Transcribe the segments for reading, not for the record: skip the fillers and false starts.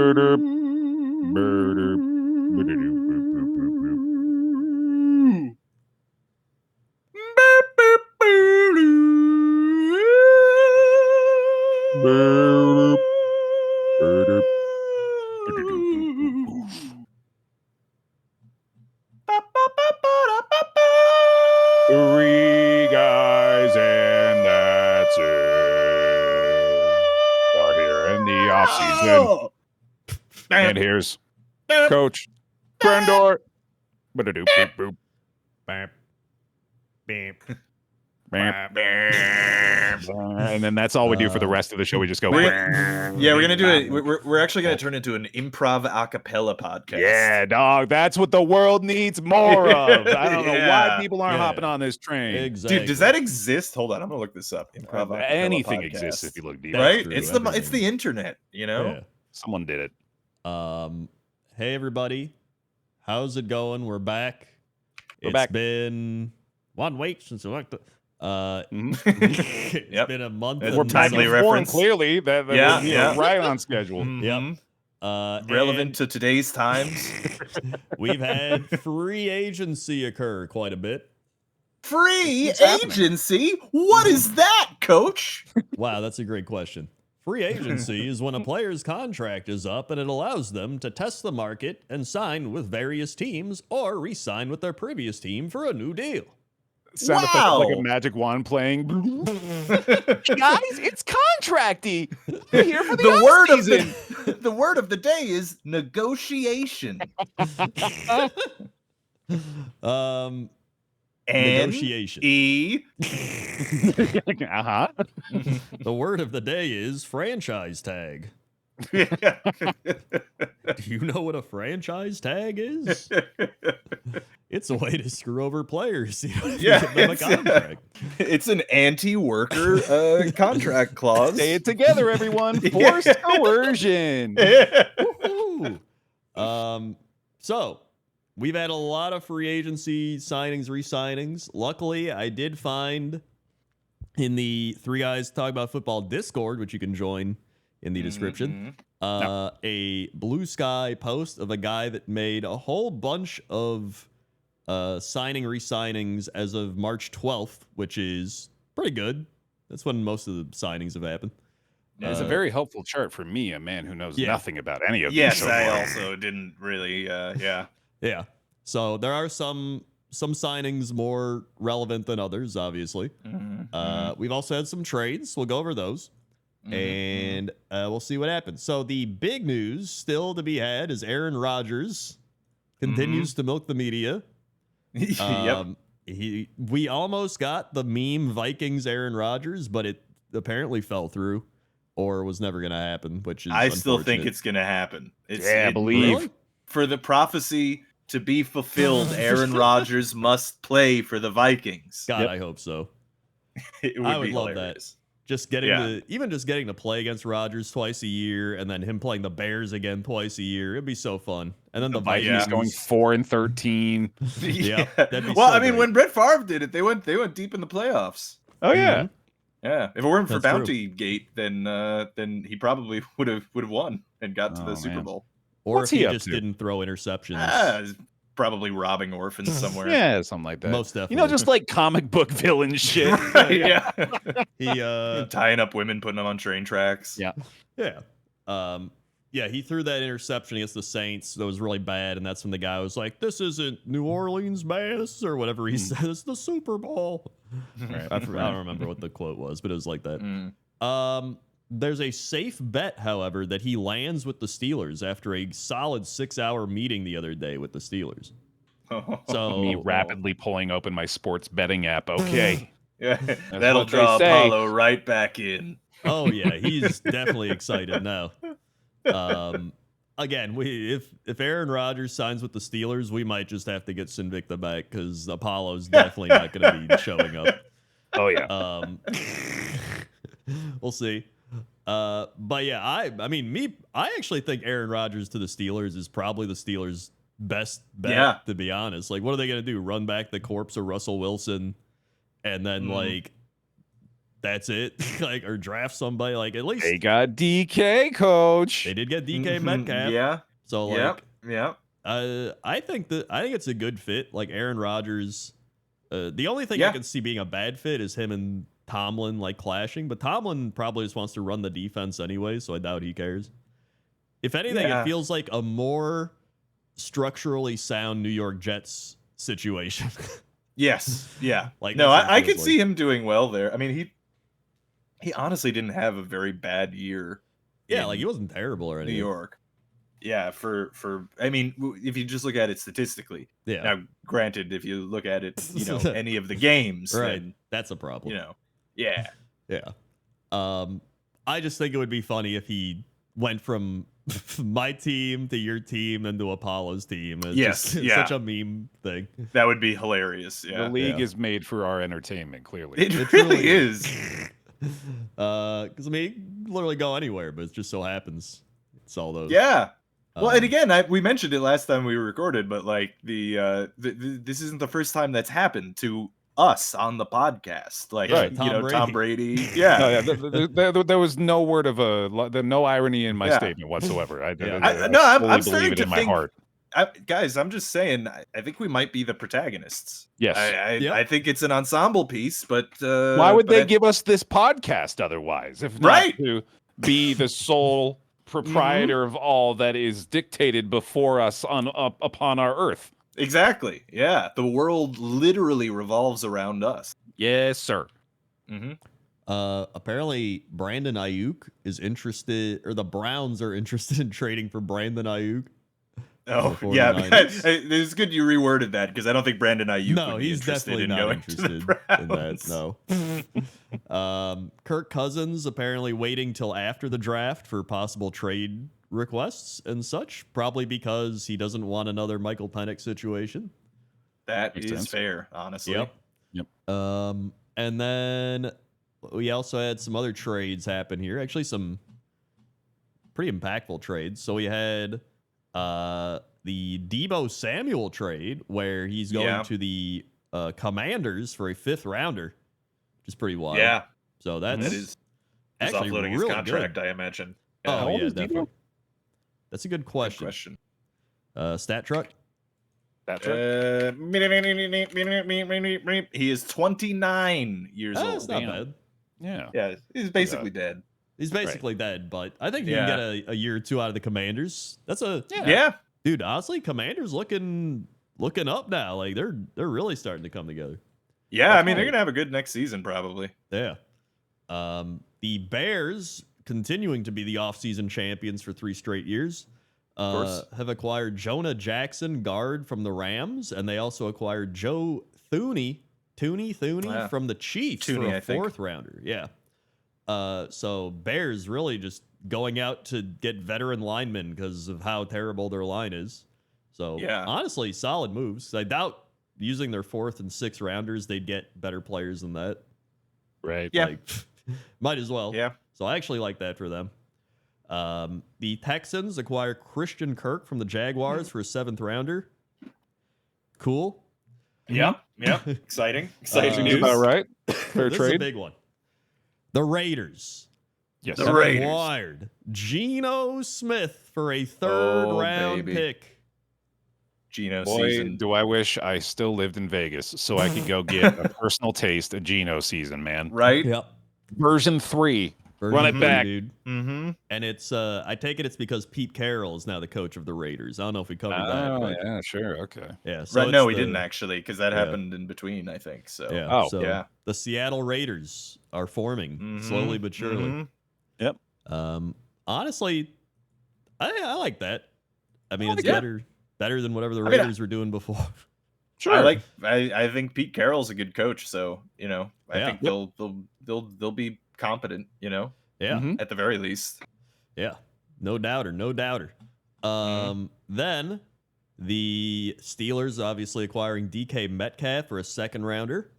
Burder, burder, burder, burder, burder, Three guys and that's it. Are here in the offseason. And here's Coach Grandor. Ba-da-doop, boop, boop. Bam. Bam. Bam. And then that's all we do for the rest of the show. We just go. We're gonna do it. We're actually gonna turn into an improv a cappella podcast. Yeah, dog. That's what the world needs more of. I don't know why people aren't hopping on this train. Exactly. Dude, does that exist? Hold on, I'm gonna look this up. Improv a cappella Anything podcast. exists if you look deep. Right? True, It's everything. the internet, you know? Yeah. Someone did it. Hey everybody, how's it going? We're back. We're It's back. been 1 week since we looked. It's Yep. been a month. We're and timely some- reference. Clearly, that Yeah, would be yeah. right on schedule. Mhm. Yep. Relevant to today's times. We've had free agency occur quite a bit. Free What's happening? agency? What is that, coach? Wow, that's a great question. Free agency is when a player's contract is up and it allows them to test the market and sign with various teams or re-sign with their previous team for a new deal. Sound effect of like Wow. a magic wand playing. Guys, it's contracty. We're here for the, The word of offseason. the word of the day is negotiation. Negotiation. E. Uh-huh. The word of the day is franchise tag. Do you know what a franchise tag is? It's a way to screw over players. You know, Yeah, give them a it's- contract. It's an anti-worker contract clause. Say it together, everyone. Forced coercion. Woohoo. So we've had a lot of free agency signings, re-signings. Luckily, I did find in the Three Guys Talk About Football Discord, which you can join in the description, a blue sky post of a guy that made a whole bunch of signing, re-signings as of March 12th, which is pretty good. That's when most of the signings have happened. It's a very helpful chart for me, a man who knows Yeah. nothing about any of Yes, these. so I far. also didn't really. Yeah. Yeah. So there are some signings more relevant than others, obviously. We've also had some trades. We'll go over those. And we'll see what happens. So the big news still to be had is Aaron Rodgers continues to milk the media. Yep. We almost got the meme Vikings Aaron Rodgers, but it apparently fell through or was never going to happen, which is I still think unfortunate. it's gonna happen. Yeah, believe. Really? For the prophecy to be fulfilled, Aaron Rodgers must play for the Vikings. God, Yep. I hope so. It would I would be love hilarious. Just getting Yeah. just getting to play against Rodgers twice a year, and then him playing the Bears again twice a year. It'd be so fun. And then the Vikings Vikings going 4-13. Yeah, that'd be Well, so I mean, great. when Brett Favre did it, they went deep in the playoffs. Oh yeah. Yeah, if it weren't for That's true. Bounty Gate, then he probably would have won and got to Oh, the Super man. Bowl. Or What's if he he up just to? didn't throw interceptions. He's probably robbing orphans somewhere. Yeah, something like that. Most You know, definitely. just like comic book villain shit. yeah. He Tying up women, putting them on train tracks. Yeah. Yeah, he threw that interception against the Saints that was really bad, and that's when the guy was like, "This isn't New Orleans, Bass," or whatever he said. It's the Super Bowl. Right. I don't remember what the quote was, but it was like that. Mm. There's a safe bet, however, that he lands with the Steelers after a solid 6-hour meeting the other day with the Steelers. So Me rapidly pulling open my sports betting app. Okay. Yeah, that'll what they draw say. Apollo right back in. Oh yeah, he's definitely excited now. Again, if Aaron Rodgers signs with the Steelers, we might just have to get Sinvicta back because Apollo's definitely not going to be showing up. Oh yeah. We'll see. But yeah, I actually think Aaron Rodgers to the Steelers is probably the Steelers' best bet. Yeah. To be honest, like, what are they going to do? Run back the corpse of Russell Wilson, and then like that's it. Like, or draft somebody. Like, at least They got DK, coach. they did get DK Metcalf. Yeah. So like, Yeah. I think it's a good fit. Like Aaron Rodgers. The only thing I can see being a bad fit is him and Tomlin like clashing. But Tomlin probably just wants to run the defense anyway, so I doubt he cares. If anything, it feels like a more structurally sound New York Jets situation. Yes. Yeah. Like, no, that's what it I feels could see him doing well there. I mean, he honestly didn't have a very bad year. Yeah, like he wasn't terrible or New anything. York. Yeah, for I mean, if you just look at it statistically. Yeah. Now, granted, if you look at it, any of the games, right, then, that's a problem. Yeah. Yeah. I just think it would be funny if he went from my team to your team and to Apollo's team. It's such a meme thing. That would be hilarious. Yeah. The league is made for our entertainment, clearly. It really is. Because I mean, you can literally go anywhere, but it just so happens it's all those. Yeah. Well, and again, we mentioned it last time we recorded, but like this isn't the first time that's happened to us on the podcast. Like, Tom Brady. Yeah. There was no word of no irony in my statement whatsoever. I'm starting to in my think, heart. Guys, I'm just saying, I think we might be the protagonists. Yes. I think it's an ensemble piece, but why would they give us this podcast otherwise, if not to be the sole proprietor of all that is dictated before us upon our earth? Exactly. Yeah. The world literally revolves around us. Yes, sir. Apparently, Brandon Ayuk is interested, or the Browns are interested in trading for Brandon Ayuk. Oh, yeah. It's good you reworded that because I don't think Brandon Ayuk would be he's interested definitely in not going interested to the Browns. in that. No. Kirk Cousins apparently waiting till after the draft for possible trade requests and such, probably because he doesn't want another Michael Penix situation. That Makes sense. Fair, honestly. Yep. And then we also had some other trades happen here. Actually, some pretty impactful trades. So we had the Deebo Samuel trade where he's going to the Commanders for a 5th rounder, which is pretty wild. Yeah. So that is actually offloading really his contract, good. I imagine. Oh, yeah, definitely. That's a good question. Stat truck? He is 29 years old. That's not bad. Yeah, he's basically dead. He's basically dead, but I think you can get a year or two out of the Commanders. That's dude. Honestly, Commanders looking up now. Like they're really starting to come together. Yeah, I mean they're gonna have a good next season probably. Yeah. The Bears continuing to be the offseason champions for 3 straight years. Have acquired Jonah Jackson, guard from the Rams, and they also acquired Joe Thuney from the Chiefs for a 4th rounder. Yeah. So Bears really just going out to get veteran linemen because of how terrible their line is. So honestly, solid moves. I doubt using their 4th and 6th rounders, they'd get better players than that. Right. Yeah. Like, might as well. Yeah. So I actually like that for them. The Texans acquire Christian Kirk from the Jaguars for a 7th rounder. Cool. Yeah. Exciting news. About right. Fair this trade. is a big one. The Raiders. Yes. The Raiders acquired Geno Smith for a 3rd round pick. Geno Boy, season. do I wish I still lived in Vegas so I could go get a personal taste of Geno season, man. Right? Yep. Version 3. Run it back, dude. Mm-hmm. And it's I take it's because Pete Carroll is now the coach of the Raiders. I don't know if we covered that. Oh, But yeah, sure. Okay. yeah. So Right, no, we didn't actually because that happened in between, I think. So yeah. Oh, so the Seattle Raiders are forming slowly but surely. Yep. Honestly, I like that. I mean, it's better than whatever the I mean, Raiders were doing before. Sure. I think Pete Carroll's a good coach, so I think they'll be competent, Yeah. at the very least. Yeah. No doubter. Then the Steelers obviously acquiring DK Metcalf for a 2nd rounder.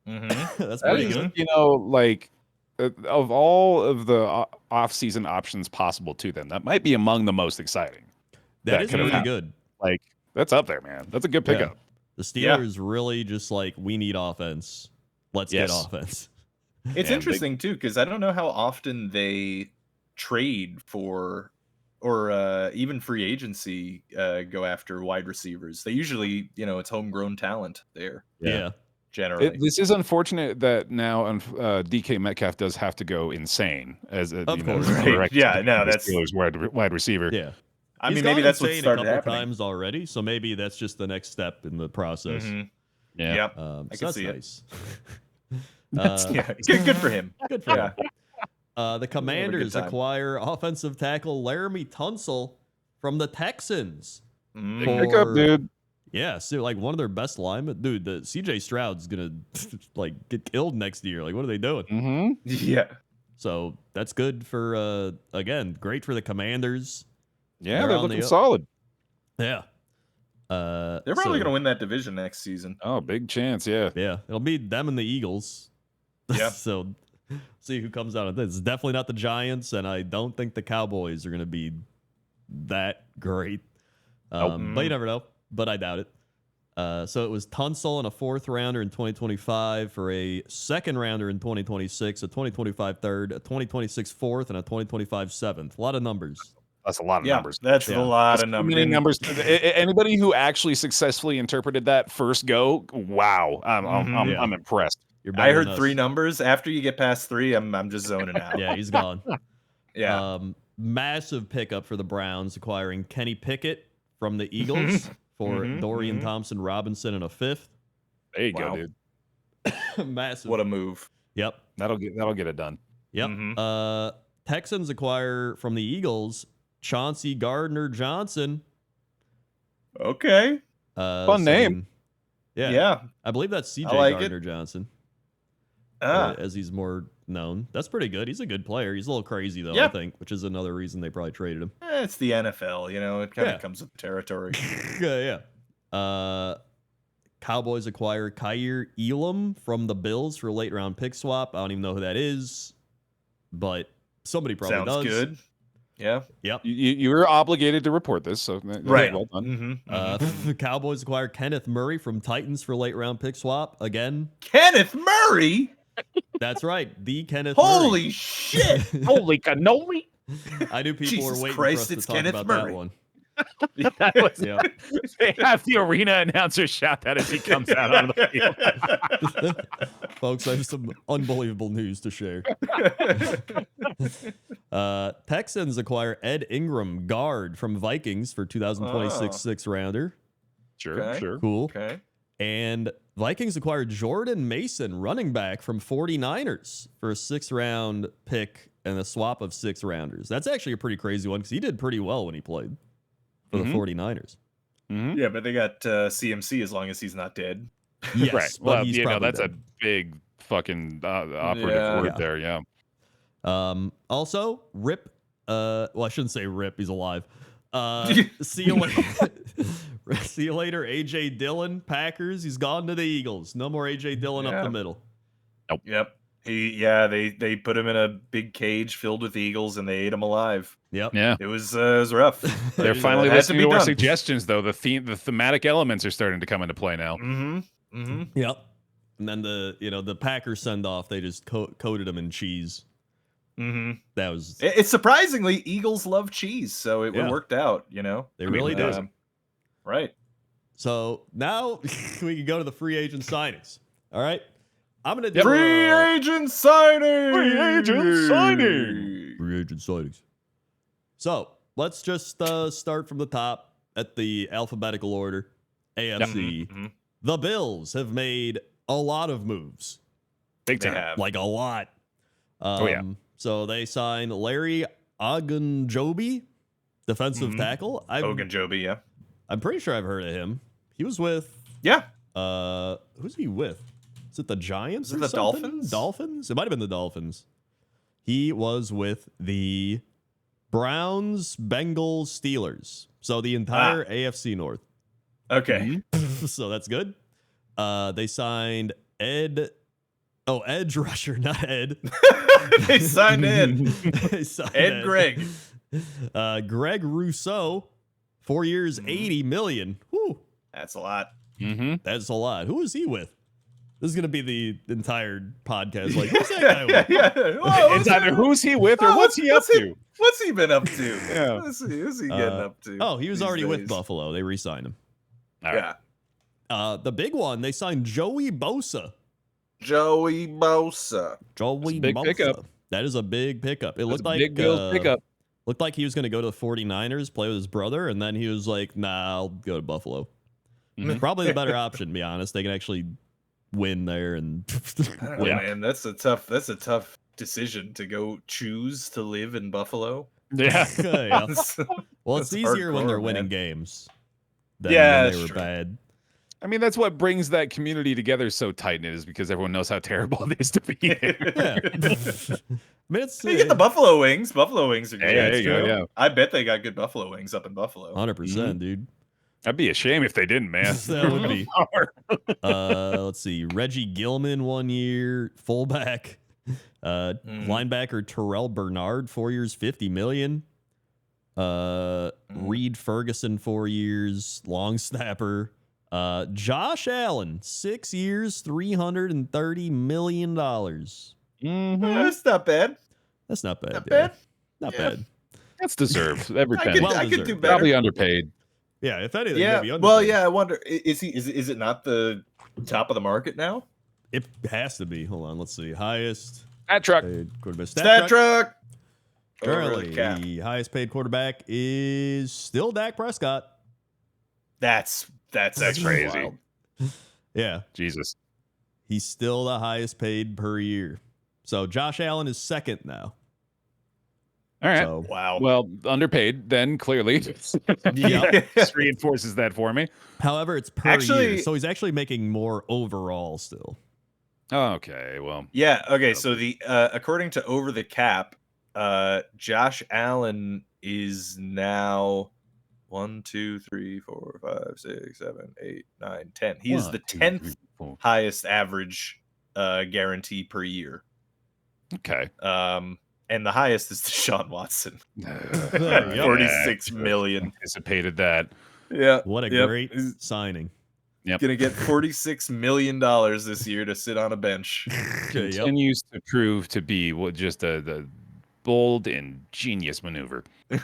That's pretty good. Like of all of the off-season options possible to them, that might be among the most exciting. That is could have really happened. good. Like that's up there, man. That's a good pickup. The Steelers really just like, we need offense. Let's get offense. It's interesting too, because I don't know how often they trade for or even free agency go after wide receivers. They usually, it's homegrown talent there. Yeah. Generally. This is unfortunate that now DK Metcalf does have to go insane as a course. Right. Yeah, no, the that's Steelers wide receiver. Yeah. I mean, maybe that's what started a couple happening times already, so maybe that's just the next step in the process. Yeah. Yep. I can that's see it. nice. Good for him. Good for Yeah. him. The Commanders time. acquire offensive tackle Laramie Tunsil from the Texans. Big pickup, dude. Yeah, so like one of their best linemen. Dude, the CJ Stroud's gonna like get killed next year. Like, what are they doing? Yeah. So that's good for again, great for the Commanders. Yeah, they're looking solid. Yeah. They're probably going to win that division next season. Oh, big chance, yeah. Yeah, it'll be them and the Eagles. Yeah. So see who comes out of this. It's definitely not the Giants, and I don't think the Cowboys are going to be that great. But you never know. But I doubt it. So it was Tunsil and a 4th rounder in 2025 for a 2nd rounder in 2026, a 2025 3rd, a 2026 4th, and a 2025 7th. A lot of numbers. That's a lot of numbers. That's a lot of numbers. Many numbers. Anybody who actually successfully interpreted that first go, wow, I'm impressed. I heard 3 numbers. After you get past 3, I'm just zoning out. Yeah, he's gone. Yeah. Massive pickup for the Browns, acquiring Kenny Pickett from the Eagles for Dorian Thompson Robinson and a 5th. There you go, dude. Massive. What a move. Yep. That'll get it done. Yep. Texans acquire from the Eagles Chauncey Gardner-Johnson. Okay. Fun name. Yeah. I believe that's CJ Gardner-Johnson. As he's more known. That's pretty good. He's a good player. He's a little crazy, though, I think, which is another reason they probably traded him. It's the NFL, it kind of comes with the territory. Yeah. Cowboys acquire Kyer Elam from the Bills for a late round pick swap. I don't even know who that is, but somebody probably does. Sounds good. Yeah. Yep. You were obligated to report this, so right. Well done. The Cowboys acquire Kenneth Murray from Titans for a late round pick swap again. Kenneth Murray. That's right, the Kenneth. Holy Murray. shit! Holy cannoli! I knew people were waiting Christ, for us to talk Kenneth about Murray. that one. They have the arena announcer shout that as he comes out on the field. Folks, I have some unbelievable news to share. Texans acquire Ed Ingram, guard from Vikings for 2026 6th rounder. Sure. Cool. Okay. And Vikings acquired Jordan Mason, running back from 49ers for a 6th round pick and a swap of 6 rounders. That's actually a pretty crazy one because he did pretty well when he played for the 49ers. Yeah, but they got CMC as long as he's not dead. Yes, right. but Well, he's that's dead. a big fucking operative word there. Yeah. Also, Rip. Well, I shouldn't say Rip. He's alive. See you later. See you later, AJ Dillon. Packers. He's gone to the Eagles. No more AJ Dillon up the middle. Nope. Yep. They put him in a big cage filled with eagles and they ate him alive. Yep. Yeah. It was rough. They're finally listening to our suggestions, though. The thematic elements are starting to come into play now. Yep. And then the Packers send off. They just coated him in cheese. That was. It's surprisingly Eagles love cheese, so it worked out. They really did. Right. So now we can go to the free agent signings. All right. I'm gonna do free agent signings. Free agent signings. So let's just start from the top at the alphabetical order. AFC. The Bills have made a lot of moves. Big time. Like a lot. So they signed Larry Ogunjobi, defensive tackle. Ogunjobi, yeah. I'm pretty sure I've heard of him. He was with who's he with? Is it the Giants? Is it the Dolphins? Dolphins? It might have been the Dolphins. He was with the Browns, Bengals, Steelers. So the entire AFC North. Okay. So that's good. They signed edge rusher, not Ed. They signed Ed. Ed Greg. Greg Rousseau, 4 years, $80 million. Whew. That's a lot. That's a lot. Who is he with? This is gonna be the entire podcast. Like, who's that guy with? It's either who's he with or what's he up to. What's he been up to? Yeah. What's he getting up to? Oh, he was these already with days? Buffalo. They re-signed him. All right. Yeah. The big one, they signed Joey Bosa. Joey Bosa. Joey big Bosa. pickup. That is a big pickup. It looked like Big Bill's pickup. looked like he was going to go to the 49ers, play with his brother, and then he was like, "Nah, I'll go to Buffalo." Mhm. Probably the better option, to be honest. They can actually win there, and I don't know, man. That's a tough decision to go choose to live in Buffalo. Yeah. Yeah. Well, it's That's easier when hardcore, they're winning man. games than Yeah, when they that's were true. bad. I mean, that's what brings that community together so tight knit, is because everyone knows how terrible it is to be there. Yeah. I mean, it's You get the buffalo wings. Buffalo wings are good. Yeah, there you go, yeah. I bet they got good buffalo wings up in Buffalo. 100%, dude. That'd be a shame if they didn't, man. That would be. Let's see. Reggie Gilman 1 year, fullback. Linebacker Terrell Bernard 4 years, $50 million. Reed Ferguson 4 years, long snapper. Josh Allen 6 years, $330 million. Mhm. That's not bad. That's not bad. Not yeah. bad. Not Yeah. bad. That's deserved. Every I penny. could, Well I could do deserved. better. Probably underpaid. Yeah, if anything, Yeah. maybe Well, underpaid. yeah. I wonder, is it not the top of the market now? It has to be. Hold on, let's see. Highest That truck. paid quarterback. Stat truck. Over Currently, the cap. the highest paid quarterback is still Dak Prescott. That's actually crazy. wild. Yeah, Jesus. he's still the highest paid per year. So Josh Allen is second now. All right. So Wow. Well, underpaid, then clearly. Yeah. Just reinforces that for me. however, it's per Actually- year. So he's actually making more overall still. Okay, well. Yeah. Okay. So the according to Over the Cap, Josh Allen is now 1, 2, 3, 4, 5, 6, 7, 8, 9, 10. He is the 10th highest average guarantee per year. Okay. And the highest is Deshaun Watson. Yep. 46 million. Anticipated that. Yeah. What a Yep. great He's signing. gonna get $46 million this year to sit on a bench. Okay, yep. Continues to prove to be just a bold and genius maneuver.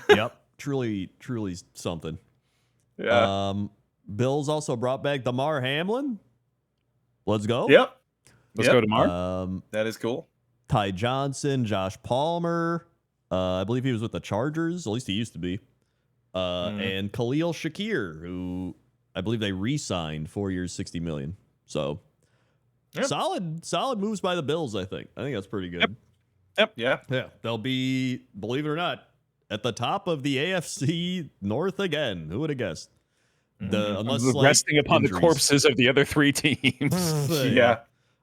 Yep. Truly something. Yeah. Bills also brought back Damar Hamlin. Let's go. Yep. Let's Yep. go to Mark. That is cool. Ty Johnson, Josh Palmer. I believe he was with the Chargers. At least he used to be. And Khalil Shakir, who I believe they re-signed 4 years, $60 million. So Yep. solid moves by the Bills. I think that's pretty good. Yeah. Yeah, they'll be, believe it or not, at the top of the AFC North again. Who would have guessed? Unless Resting upon injuries. the corpses of the other three teams. Yeah.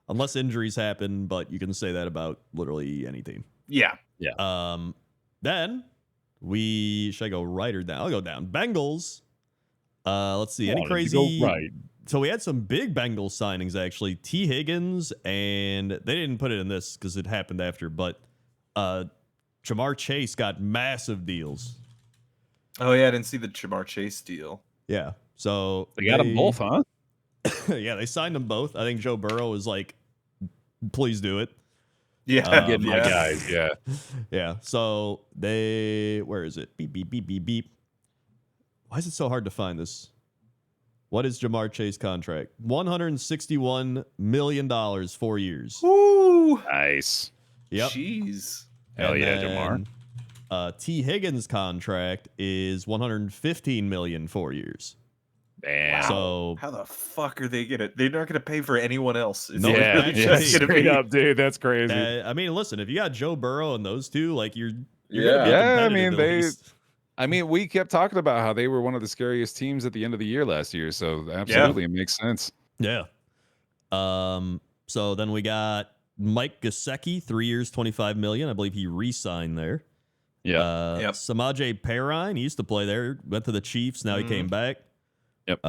Unless injuries happen, but you can say that about literally any team. Yeah. Then should I go right or down? I'll go down. Bengals. Let's see. Any Wanted to crazy? go right. So we had some big Bengals signings actually. T. Higgins, and they didn't put it in this because it happened after, but Jamar Chase got massive deals. Oh yeah, I didn't see the Jamar Chase deal. Yeah. So They got them both, huh? Yeah, they signed them both. I think Joe Burrow was like, please do it. Yeah. Getting my guys, yeah. Yeah. So where is it? Beep, beep, beep, beep, beep. Why is it so hard to find this? What is Jamar Chase contract? $161 million, 4 years. Ooh. Nice. Yep. Jeez. Hell And yeah, then, Jamar. T. Higgins contract is $115 million, 4 years. Damn. So How the fuck are they gonna? They're not gonna pay for anyone else. It's No, yeah, literally yeah, just gonna straight be- up, dude. That's crazy. I mean, listen, if you got Joe Burrow and those two, like you're Yeah. gonna be Yeah, I competitive mean, at they- least. I mean, we kept talking about how they were one of the scariest teams at the end of the year last year. So absolutely, it makes sense. Yeah. So then we got Mike Gesicki, 3 years, $25 million. I believe he re-signed there. Yeah. Yep. Samaje Perine, he used to play there, went to the Chiefs, now he came back. Yep.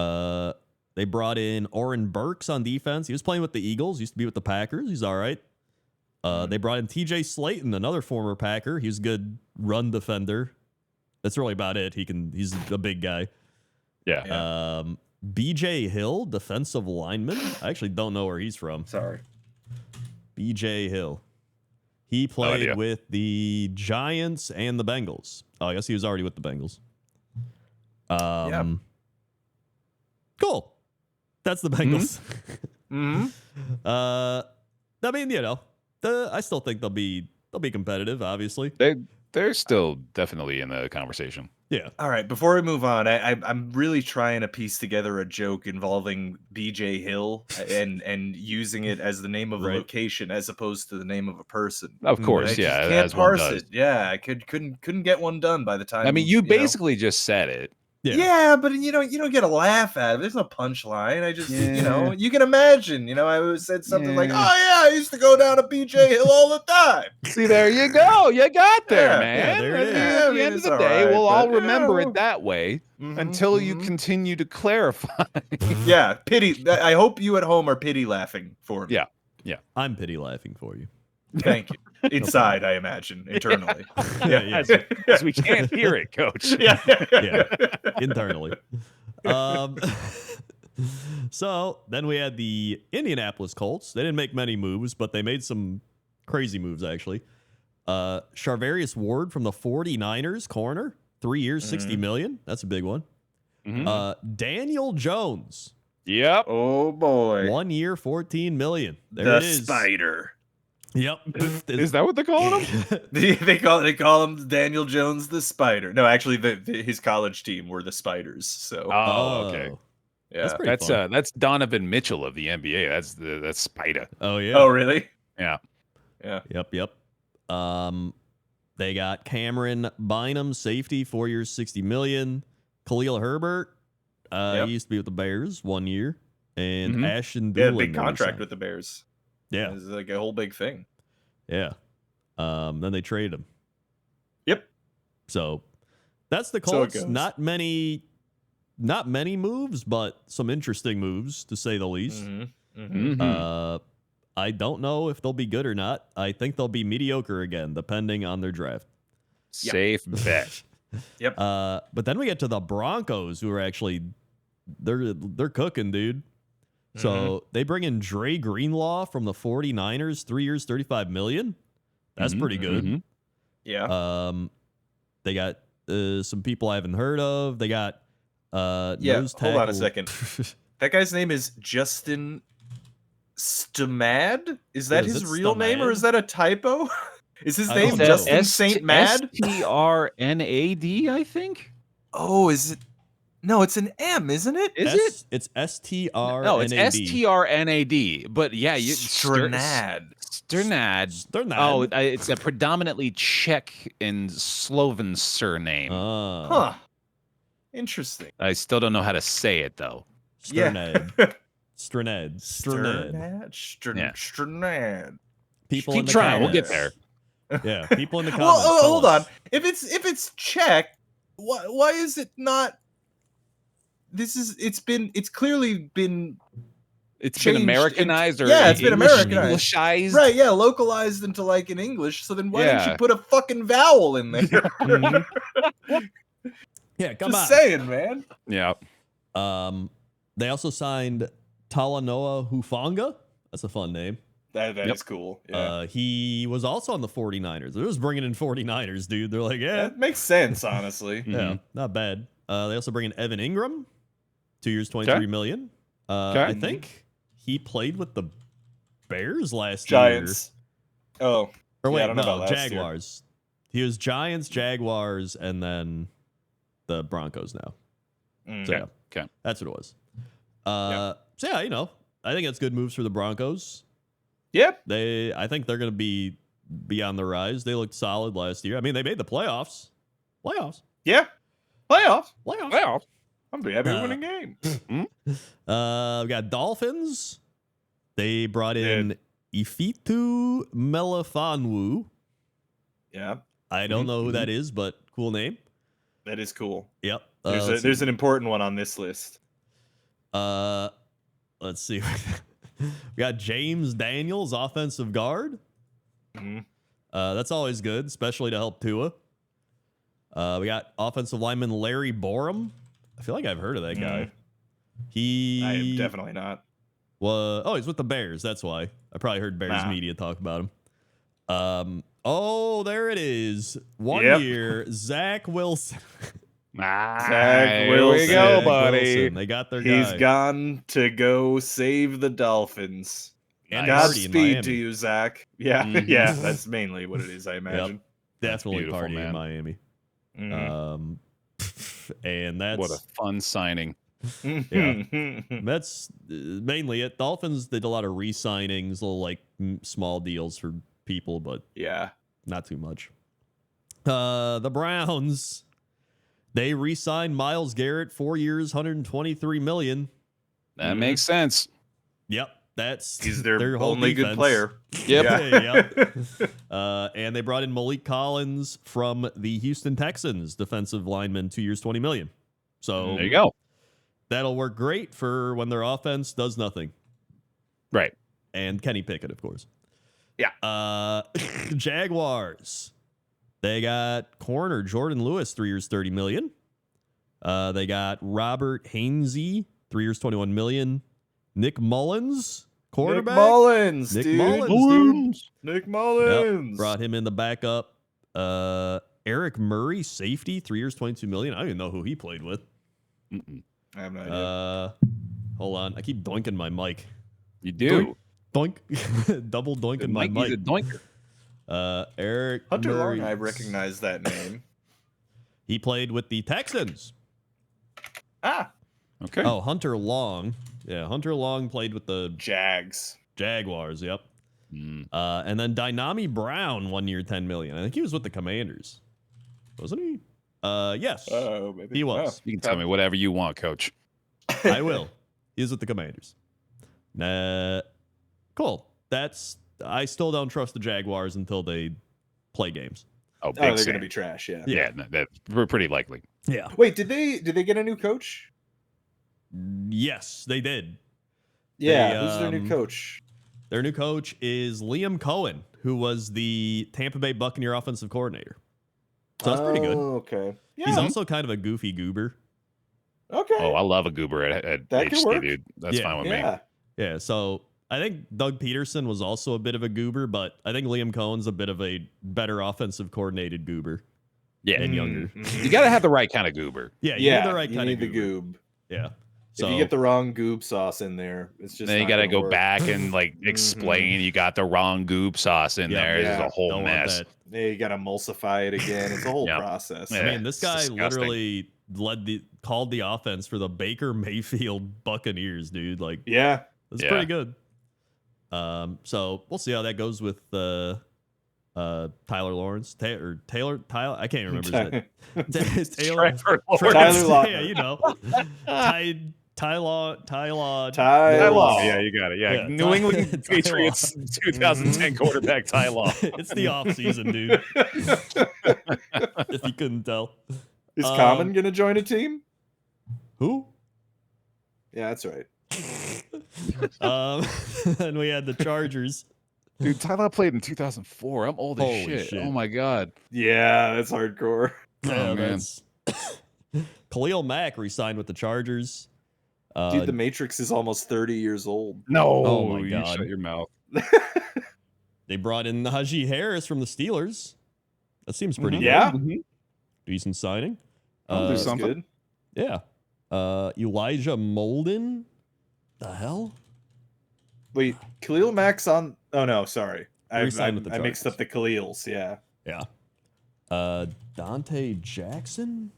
They brought in Oren Burks on defense. He was playing with the Eagles, used to be with the Packers. He's all right. They brought in TJ Slayton, another former Packer. He's a good run defender. That's really about it. He's a big guy. Yeah. BJ Hill, defensive lineman. I actually don't know where he's from. Sorry. BJ Hill. He played with the Giants and the Bengals. Oh, I guess he was already with the Bengals. Cool. That's the Bengals. Mm-hmm. I mean, you know, I still think they'll be competitive. Obviously, They're still definitely in the conversation. yeah. All right, before we move on, I'm really trying to piece together a joke involving BJ Hill and using it as the name of a location as opposed to the name of a person. Of course, I just yeah, can't as one parse does. it. Yeah, I couldn't get one done by the time. I mean, you basically just said it. Yeah, but you don't get a laugh out of it. There's no punchline. I just, you can imagine. I always said something like, "Oh yeah, I used to go down to BJ Hill all the time." See, there you go. You got there, man. Yeah, there it is. At the end of the day, we'll all remember it that way Mhm, until you continue to clarify. Yeah, pity. I hope you at home are pity laughing for me. Yeah. I'm pity laughing for you. Thank you. Inside, I imagine, internally. Yeah. Because we can't hear it, Coach. Yeah. Internally. So then we had the Indianapolis Colts. They didn't make many moves, but they made some crazy moves, actually. Charvarius Ward from the 49ers, corner, 3 years, $60 million. That's a big one. Daniel Jones. Yep. Oh boy. 1 year, $14 million. There The it is. Spider. Yep. Is that what they're calling him? They call him Daniel Jones the Spider. No, actually, his college team were the Spiders. So Oh, okay. yeah, That's pretty fun. That's Donovan Mitchell of the NBA. That's Spider. Oh, yeah. Oh, really? Yeah. Yep. They got Cameron Bynum, safety, 4 years, $60 million. Khalil Herbert, he used to be with the Bears 1 year. And Ashton Doolin. Big contract with the Bears. Yeah. It's like a whole big thing. Yeah. Then they traded him. Yep. So that's the Colts. Not many moves, but some interesting moves, to say the least. I don't know if they'll be good or not. I think they'll be mediocre again, depending on their draft. Safe bet. Yep. But then we get to the Broncos, who are actually they're cooking, dude. So they bring in Dre Greenlaw from the 49ers, 3 years, $35 million. That's pretty good. Yeah. They got some people I haven't heard of. They got nose tackle. Hold on a second. That guy's name is Justin Stamad? Is that his real name, or is that a typo? Is his name Justin St. Mad? STRNAD, I think. Oh, is it? No, it's an M, isn't it? Is it? It's STRNAD. No, it's STRNAD. But yeah, Sternad. Oh, it's a predominantly Czech and Sloven surname. Huh. Interesting. I still don't know how to say it though. Sternad. Yeah. Sternad. Sternad. People Keep trying. We'll get there. Yeah, people in the comments. Well, hold on. If it's Czech, why is it not? It's clearly been. It's been Americanized, or it's been Americanized, Englishized, right? Yeah, localized into like in English. So then why didn't you put a fucking vowel in there? Yeah, come on. Just saying, man. Yeah. They also signed Talanoa Hufanga. That's a fun name. That is cool. Yeah. He was also on the 49ers. They're just bringing in 49ers, dude. They're like, yeah. That makes sense, honestly. Yeah, not bad. They also bring in Evan Ingram, 2 years, $23 million. I think he played with the Bears last Giants. year. Oh. Or wait, I don't know about last Jaguars. He was Giants, Jaguars, and then the Broncos now. So yeah, okay. That's what it was. So yeah, I think it's good moves for the Broncos. Yep. I think they're going to be on the rise. They looked solid last year. I mean, they made the playoffs. Yeah. Playoffs. I'm happy to win a game. We got Dolphins. They brought in Ifitu Melifonwu. Yeah. I don't know who that is, but cool name. That is cool. Yep. There's an important one on this list. Let's see. We got James Daniels, offensive guard. That's always good, especially to help Tua. We got offensive lineman Larry Borum. I feel like I've heard of that guy. He I am definitely not. he's with the Bears. That's why. I probably heard Bears Nah. media talk about him. There it is. 1 Yep. year, Zach Wilson. Zach Here we Wilson. go, Zach buddy. Wilson. They got their He's guy. gone to go save the Dolphins. And party in Godspeed to Miami. you, Zach. Yeah, Mhm. yeah, that's mainly what it is, I imagine. Definitely beautiful, party in man. Miami. Mhm. And that's What a fun signing. that's mainly it. Dolphins did a lot of re-signings, little like small deals for people, but yeah. not too much. The Browns, they re-signed Myles Garrett, 4 years, $123 million. That Mhm. makes sense. Yep, that's He's their whole only good defense. player. Yep. Yeah. And they brought in Malik Collins from the Houston Texans, defensive lineman, 2 years, $20 million. So There you go. that'll work great for when their offense does nothing. Right. And Kenny Pickett, of course. Yeah. Jaguars. They got corner Jordan Lewis, 3 years, $30 million. They got Robert Hainsey, 3 years, $21 million. Nick Mullins, quarterback. Nick Mullins, Nick dude. Mullins, dude. Nick Yep, Mullins. brought him in the backup. Eric Murray, safety, 3 years, $22 million. I don't even know who he played with. Mm-mm. I have no idea. Hold on. I keep doinking my mic. You do. Doink. Double doinking my Mikey's a mic. doinker. Eric Hunter Murray. Long, I recognize that name. He played with the Texans. Ah, Okay. Oh, Hunter Long. Yeah, Hunter Long played with the Jags. Jaguars. Yep. Mm. And then Dynami Brown, 1 year, $10 million. I think he was with the Commanders, wasn't he? Yes, Oh, maybe he was. You can tell me whatever you want, Coach. I will. He was with the Commanders. Cool. I still don't trust the Jaguars until they play games. Oh, Oh, big they're Sam. going to be trash. Yeah. Yeah, no, we're pretty likely. Yeah. Wait, did they get a new coach? Yes, they did. Yeah. Who's their new coach? Their new coach is Liam Cohen, who was the Tampa Bay Buccaneer offensive coordinator. So that's pretty good. Okay. Yeah. He's also kind of a goofy goober. okay. Oh, I love a goober at That could HC, work. dude. That's Yeah. fine with me. yeah. Yeah, so I think Doug Peterson was also a bit of a goober, but I think Liam Cohen's a bit of a better offensive coordinated goober Yeah. and younger. Mhm. You got to have the right kind of goober. Yeah, you Yeah. need the right you kind need of the goober. goob. Yeah. So If you get the wrong goob sauce in there, it's just Then you not got to gonna go work. back and like explain you got the wrong goop sauce in Yeah, there. It's yeah. a whole don't want mess. that. Yeah, you got to emulsify it again. It's a whole Yeah. process. Yeah. I mean, this it's guy disgusting. literally called the offense for the Baker Mayfield Buccaneers, dude. Like, Yeah. that's Yeah. pretty good. So we'll see how that goes with Tyler Lawrence. Tyler. I can't remember his name. Taylor. Trevor Trevor- Tyler Lockett. Yeah, you know. Tyler. Ty Law. Yeah, you got it. Yeah, Yeah, New Ty- England Ty Patriots 2010 quarterback Ty Law. It's the off season, dude. If you couldn't tell. Is Common going to join a team? Who? Yeah, that's right. And we had the Chargers. Dude, Ty Law played in 2004. I'm old as Holy shit. Oh my god. Yeah, that's hardcore. man. That's Khalil Mack re-signed with the Chargers. Dude, the Matrix is almost 30 years old. No, Oh my you God. shut your mouth. They brought in Najee Harris from the Steelers. That seems pretty good. Yeah. Decent signing. I'll do That's something. good. Yeah. Elijah Molden. The hell? Wait, Khalil Mack's on. Oh, no, sorry. I Re-signed with the mixed Chargers. up the Khalils. Yeah. Yeah. Dante Jackson.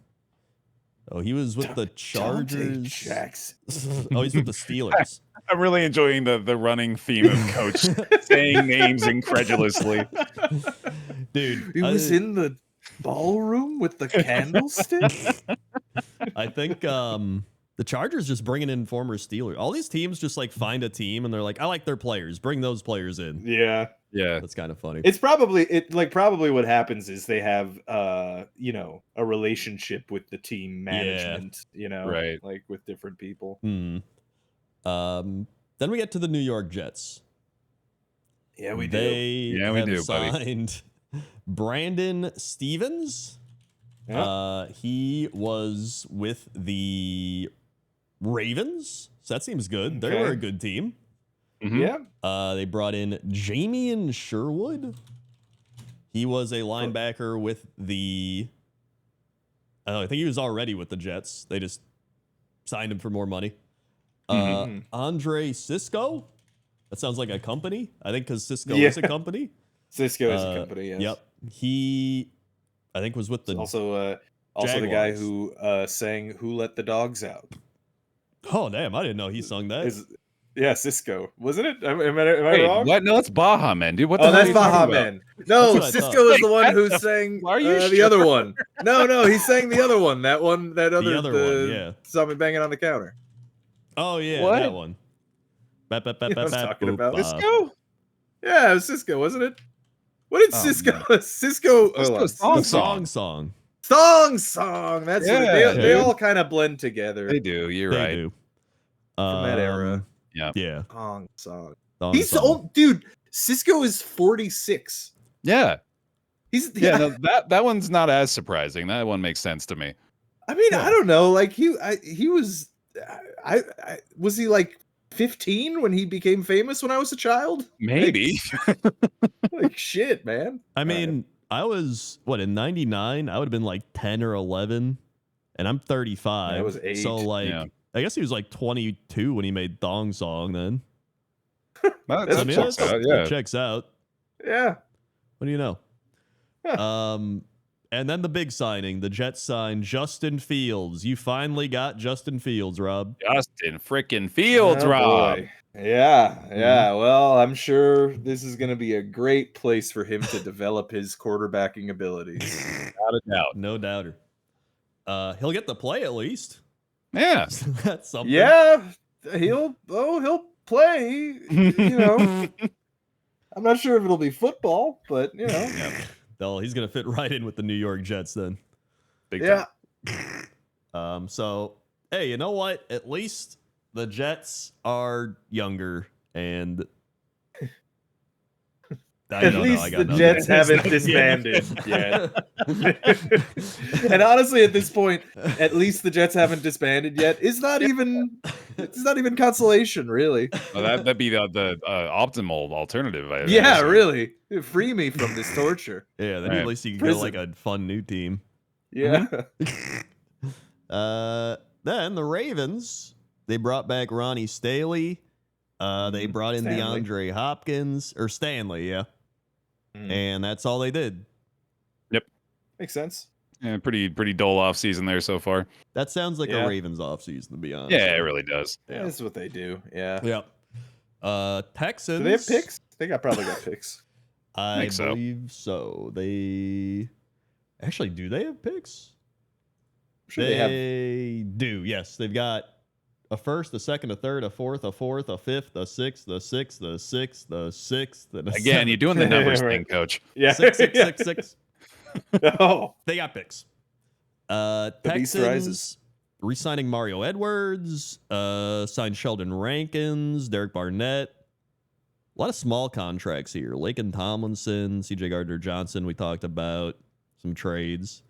Oh, he was with the Dante Chargers. Jackson. Oh, he's with the Steelers. I'm really enjoying the running theme of Coach saying names incredulously. Dude, He was in the ballroom with the candlestick? I think the Chargers just bringing in former Steelers. All these teams just like find a team and they're like, I like their players. Bring those players in. Yeah. Yeah. That's kind of funny. It's probably what happens is they have a relationship with the team management, Right. like with different people. Hmm. Then we get to the New York Jets. Yeah, we do. They Yeah, we have do, buddy. signed Brandon Stevens. Yeah. He was with the Ravens. So that seems good. They Okay. were a good team. Mhm. Yeah. They brought in Jamie Sherwood. He was a linebacker with the. I think he was already with the Jets. They just signed him for more money. Andre Cisco. That sounds like a company. I think because Cisco is a company. Cisco is a company. Yes. Yep. He, I think, was with the. Also the guy Jaguars. who sang "Who Let the Dogs Out." Oh damn! I didn't know he sung that. Yeah, Cisco, wasn't it? Am I Wait, wrong? what? No, that's Baja Man, dude. What the Oh, hell that's are you talking Baja about? Man. No, That's what I Cisco thought. is the one who Wait, sang are you the sure? other one. No, he sang the other one. That other one, yeah. Saw me banging on the counter. Oh yeah, What? that one. You know what I'm talking about. Cisco? Yeah, it was Cisco, wasn't it? What did Oh, Cisco? man. Cisco. Cisco's Hold on. song. The song. Song. That's Yeah, what they dude. all kind of blend together They do. You're They right. do. from that era. Yeah. Yeah. Song. Thong He's song. old, dude. Cisco is 46. Yeah. He's Yeah. No, that one's not as surprising. That one makes sense to me. I mean, Yeah. I don't know. Like he was. I was he like 15 when he became famous when I was a child? Maybe. Like shit, man. I mean, I was in '99. I would have been like 10 or 11, and I'm 35. I was 8. So like, Yeah. I guess he was like 22 when he made Thong Song. Then That That's checks out, yeah. that checks out. Yeah. What do you know? And then the big signing, the Jets signed Justin Fields. You finally got Justin Fields, Rob. Justin frickin' Fields, Oh, Rob. boy. Yeah. Well, I'm sure this is going to be a great place for him to develop his quarterbacking abilities. Without a doubt. No doubter. He'll get to play at least. Yeah. That's something. Yeah, he'll play. You know, I'm not sure if it'll be football, but you know, Yeah. Well, he's gonna fit right in with the New York Jets then. Big yeah. time. So hey, you know what? At least the Jets are younger, and At least the Jets haven't disbanded yet. And honestly, at this point, at least the Jets haven't disbanded yet. It's not even consolation, really. Well, that'd be the optimal alternative. I Yeah, guess. really. Free me from this torture. Yeah, then Right. at least you can go like a fun new team. Yeah. Then the Ravens, they brought back Ronnie Staley. They brought in Stanley. DeAndre Hopkins or Stanley, yeah. And that's all they did. Makes sense. Yeah, pretty dull off season there so far. That sounds like Yeah. a Ravens offseason, to be honest. Yeah, it really does. Yeah. That's what they do. Yeah. Yep. Texans. Do they have picks? They probably got picks. I Think so. believe so. They actually, do they have picks? I'm sure they have. do. Yes, they've got a first, a second, a third, a fourth, a fifth, a sixth, a sixth, a sixth, a sixth, and a Again, seventh. you're doing the numbers Right. thing, coach. Yeah. Six. Oh, They got picks. beast Texans rises. re-signing Mario Edwards, signed Sheldon Rankins, Derek Barnett. A lot of small contracts here. Laken Tomlinson, CJ Gardner-Johnson, we talked about. Some trades.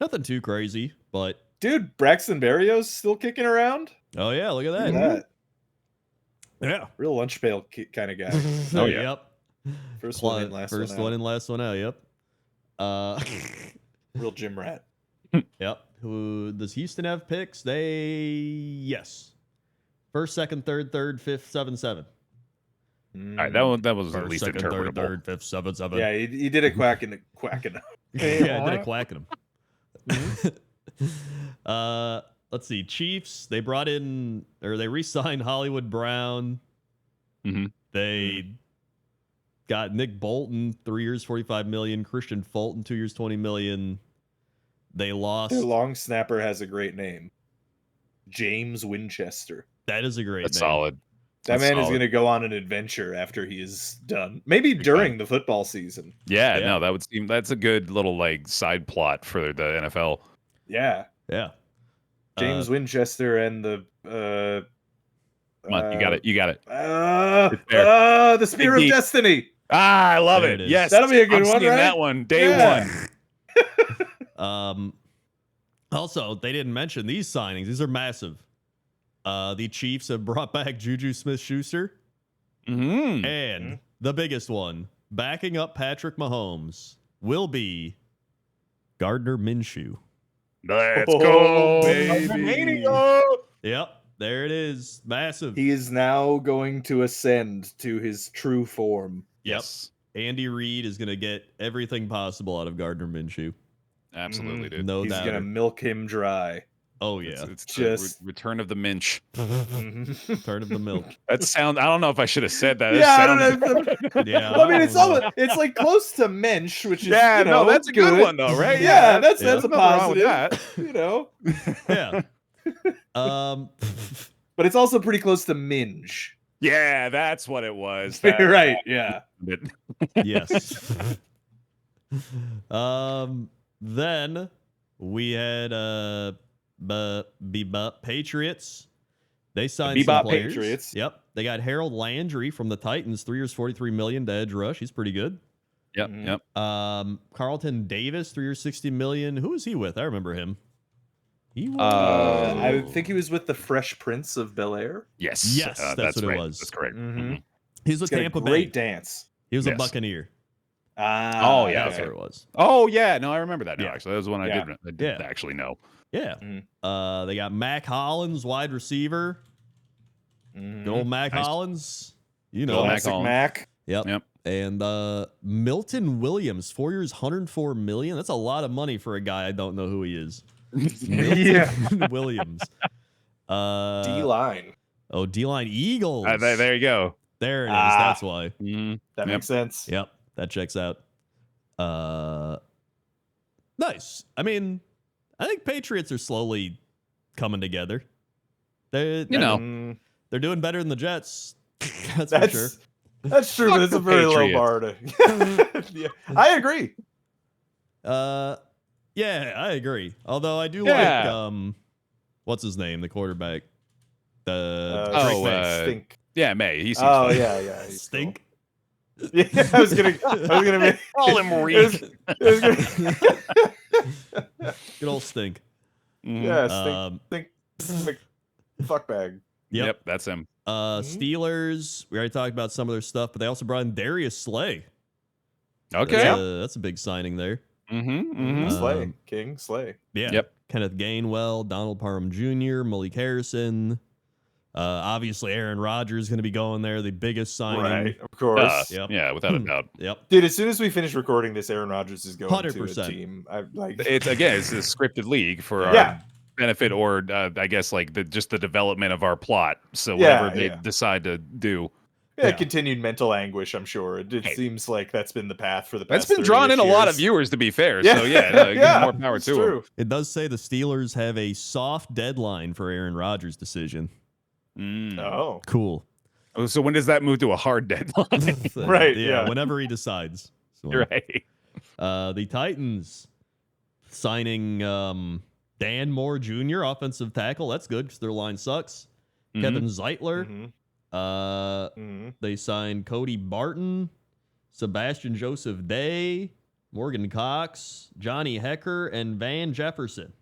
Nothing too crazy, but... dude, Braxton Berrios still kicking around. Oh, yeah, look at Look that. at that. Yeah. Real lunch pail kind of guy. Oh, yeah. Yep. First one in, last First one one out. in, last one out, yep. Real gym rat. Yep. Who does Houston have picks? Yes. First, second, third, fifth, 7. All right, that was at First, least second, interpretable. third, fifth, 7. Yeah, he did it quacking. Yeah, I did a quack at him. Let's see. Chiefs, they brought in, or they re-signed Hollywood Brown. Mhm. They got Nick Bolton, 3 years, $45 million. Christian Fulton, 2 years, $20 million. They lost. Their long snapper has a great name. James Winchester. That is a great That's name. solid. That That's man is solid. going to go on an adventure after he is done. Maybe during the football season. Yeah, Yeah. no, that would seem that's a good little like side plot for the NFL. Yeah. Yeah. James Winchester and the Come on, you got it. You got it. the Spear of Deep. Destiny. Ah, I love There it. it is. Yes, That'll be a good I'm one, seeing right? that one day Yeah. one. Also, they didn't mention these signings. These are massive. The Chiefs have brought back Juju Smith-Schuster. Mm-hmm. And the biggest one, backing up Patrick Mahomes, will be Gardner Minshew. Let's go, baby. Mania! Yep, there it is. Massive. He is now going to ascend to his true form. Yes. Andy Reid is going to get everything possible out of Gardner Minshew. Absolutely, dude. No He's doubt. gonna milk him dry. Oh, yeah. It's Just- the return of the Minch. Turn of the milk. That sound. I don't know if I should have said that. Yeah, I don't know. Yeah. I mean, it's almost, it's like close to mensch, which is Yeah, no, that's a good one though, right? Yeah, that's there's a nothing wrong with positive. that. You know, Yeah. but it's also pretty close to minge. Yeah, that's what it was. Right? Yeah. Yes. Then we had Bebop Patriots. They signed some Bebop players. Patriots. Yep. They got Harold Landry from the Titans, 3 years, $43 million to edge rush. He's pretty good. Yep. Mhm. Yep. Carlton Davis, 3 years, $60 million. Who was he with? I remember him. He was. I think he was with the Fresh Prince of Bel-Air. Yes. Yes, that's what it right. was. That's correct. Mhm. He's with He's got a Tampa great Bay. dance. He was a Yes. Buccaneer. Ah, Oh, yeah, That's okay. what it was. Oh yeah, no, I remember that now. Yeah. Actually, that was one I Yeah. did actually know. Yeah. Mhm. They got Mac Hollins, wide receiver. Mhm. Good old Mac Nice. Hollins. You Good know. old Mac Classic Hollins. Mac. Yep. Yep. And Milton Williams, 4 years, $104 million. That's a lot of money for a guy I don't know who he is. Yeah. Williams. D-line. Oh, D-line Eagles. There you go. There it is. Ah. That's why. Mhm. That Yep. makes sense. Yep. That checks out. Nice. I mean, I think Patriots are slowly coming together. They're Mm, they're doing better than the Jets. That's for sure. that's true, Fuck but it's a the very low Patriots. bar to. Yeah, I agree. Yeah, I agree. Although I do Yeah. like what's his name, the quarterback, the Oh, Stink. Yeah, May. He seems Oh fine. yeah. he's Stink. cool. Yeah, I was gonna be. Call him it was gonna- Good old Stink. Mhm. Yeah, stink. Fuck bag. Yep. That's him. Steelers. We already talked about some of their stuff, but they also brought in Darius Slay. Okay. That's a big signing there. Mm-hmm. Mm-hmm. Slay. King Slay. Yeah. Yep. Kenneth Gainwell, Donald Parham Jr., Malik Harrison. Obviously, Aaron Rodgers is going to be going there, the biggest signing. Right, of course. Yep. Yeah, without a doubt. Yep. Dude, as soon as we finish recording this, Aaron Rodgers is going to 100%. a team. I like. It's a scripted league for our Yeah. benefit, or I guess like just the development of our plot. So Yeah, whatever they yeah. decide to do, Yeah, continued mental anguish. I'm sure it seems like that's been the path for the past. that's been drawing in a 30-ish lot of years. viewers. To be fair, Yeah. so yeah, Yeah, more power it's to 'em. true. It does say the Steelers have a soft deadline for Aaron Rodgers' decision. Mm. Oh, Cool. Oh, so when does that move to a hard deadline? Right, Yeah, yeah. whenever he decides. So, You're right. the Titans signing Dan Moore Jr., offensive tackle. That's good because their line sucks. Mhm. Kevin Zeitler. Mhm. Mhm. They signed Cody Barton, Sebastian Joseph Day, Morgan Cox, Johnny Hecker, and Van Jefferson.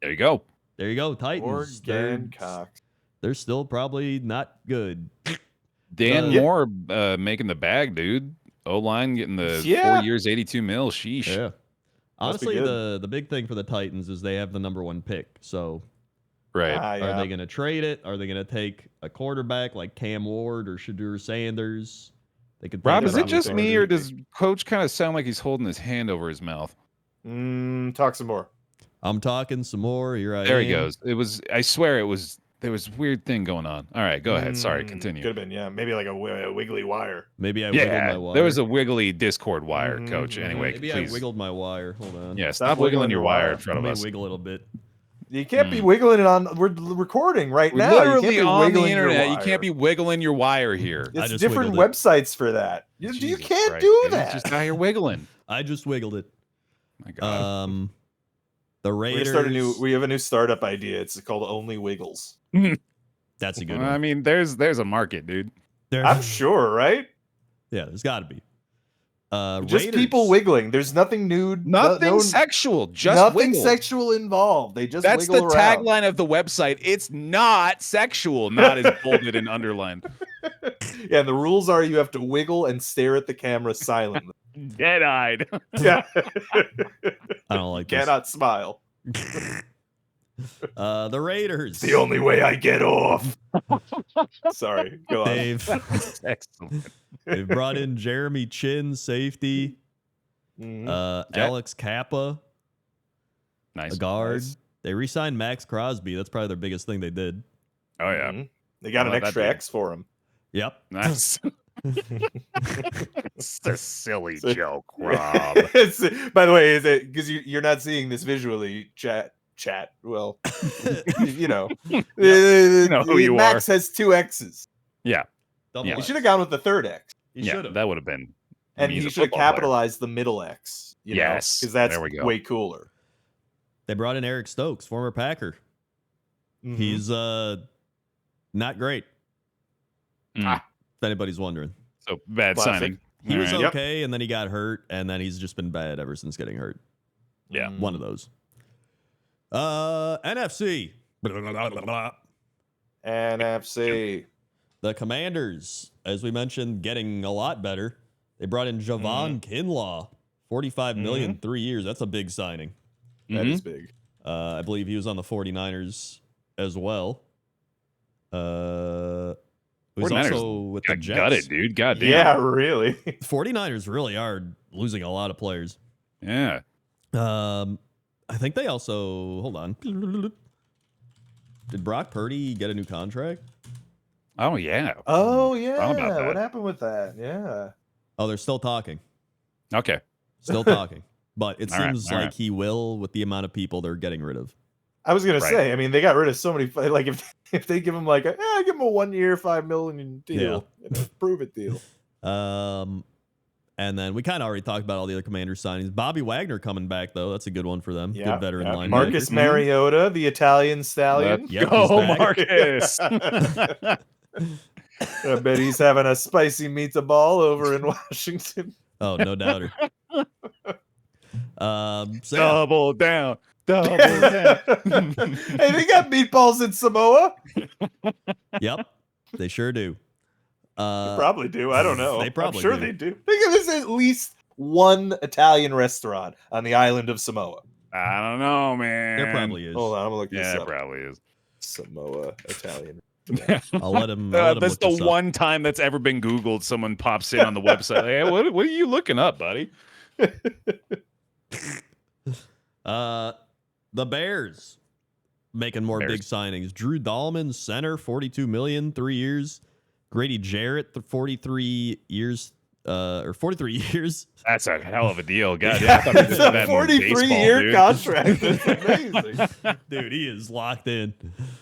There you go. There you go, Titans. Morgan Cox. They're still probably not good. Dan Yeah. Moore making the bag, dude. O line getting the Yeah. 4 years, 82 mil. Sheesh. Yeah. Must be Honestly, good. the big thing for the Titans is they have the number 1 pick. So Right. Ah, yeah. are they going to trade it? Are they going to take a quarterback like Cam Ward or Shadur Sanders? They could. Rob, take is a it just probably me, starter. or does Coach kind of sound like he's holding his hand over his mouth? Talk some more. I'm talking some more. Here I There am. he goes. It was. I swear it was. There was a weird thing going on. All right, go ahead. Sorry, Could continue. have been, yeah, maybe like a wiggly wire. Maybe I wiggled my Yeah, wire. there was a wiggly Discord wire, Mhm, Coach. mhm. Anyway, Maybe please. I wiggled my wire. Hold on. Yeah, stop wiggling your wire in front Let of me us. wiggle it a bit. You can't be wiggling it on. We're recording right We're now. You can't literally be on the wiggling your internet. You wire. can't be wiggling your wire here. I It's just different wiggled it. websites for that. You Jesus can't Christ, do dude. that. Just out here wiggling. I just wiggled it. My God. The We're Raiders. gonna start a new. We have a new startup idea. It's called Only Wiggles. That's a good I one. mean, there's a market, dude. There- I'm sure, right? Yeah, there's got to be. Just people wiggling. There's nothing nude. Nothing sexual. Just nothing wiggle. sexual involved. They just That's wiggle the around. tagline of the website. It's not sexual. Not as bolded and underlined. Yeah, the rules are you have to wiggle and stare at the camera silently. Dead-eyed. Yeah. I don't like Cannot smile. The Raiders. It's the only way I get off. Sorry, go on. Excellent. They've brought in Jeremy Chin, safety. Alex Kappa, Nice. a guard. Nice. They re-signed Max Crosby. That's probably their biggest thing they did. Oh yeah. Mhm. They got How an about extra that, dude? X for him. Yep. Nice. It's a silly So- joke, Rob. By the way, is it because you're not seeing this visually? Chat. Well, you know, know who you Max has 2 X's. Yeah. Double Yeah. He X. should have gone with the 3rd X, He Yeah, should have. that would have been. and he's he a should have football player. capitalized the middle X. Yes, because that's there we go. way cooler. They brought in Eric Stokes, former Packer. Mhm. He's not great. Mm. If anybody's wondering. So bad Classic. signing. He was All right. okay, and then he got hurt, and then he's just been bad ever since getting hurt. Yeah. One of those. NFC. NFC. The Commanders, as we mentioned, getting a lot better. They brought in Javon Kinlaw, $45 million, 3 years. That's a big signing. That is big. I believe he was on the 49ers as well. He was 49ers also with the Jets. Got it, dude. God damn. Yeah, really. 49ers really are losing a lot of players. Yeah. I think they also hold on. Did Brock Purdy get a new contract? Oh yeah. Oh Thought yeah. about that. What happened with that? Yeah. Oh, they're still talking. Okay. Still talking. But it All right, seems all like right. he will with the amount of people they're getting rid of. I was gonna Right. say. I mean, they got rid of so many. Like if they give him like give him a 1 year, $5 million deal, prove it deal. And then we kind of already talked about all the other Commander signings. Bobby Wagner coming back though. That's a good one for them. Yeah, Good veteran yeah. linebacker. Marcus Mariota, the Italian stallion. Let's Yep, go, he's back. Marcus. I bet he's having a spicy meatball over in Washington. Oh, no doubter. So yeah. Double down. Double down. Hey, they got meatballs in Samoa. Yep, they sure do. They probably do. I don't know. They probably I'm sure do. they do. Think of this at least one Italian restaurant on the island of Samoa. I don't know, man. There probably is. Hold on, I'm gonna look this Yeah, it up. probably is. Samoa Italian. I'll let him. I'll let him That's look the this up. one time that's ever been Googled. Someone pops in on the website. Hey, what are you looking up, buddy? The Bears making more Bears. big signings. Drew Dahlman, center, $42 million, 3 years. Grady Jarrett, 43 years, or 43 years. That's a hell of a deal. God, Yeah, I thought we it's did a that in baseball, 43-year dude. contract. That's amazing. Dude, he is locked in.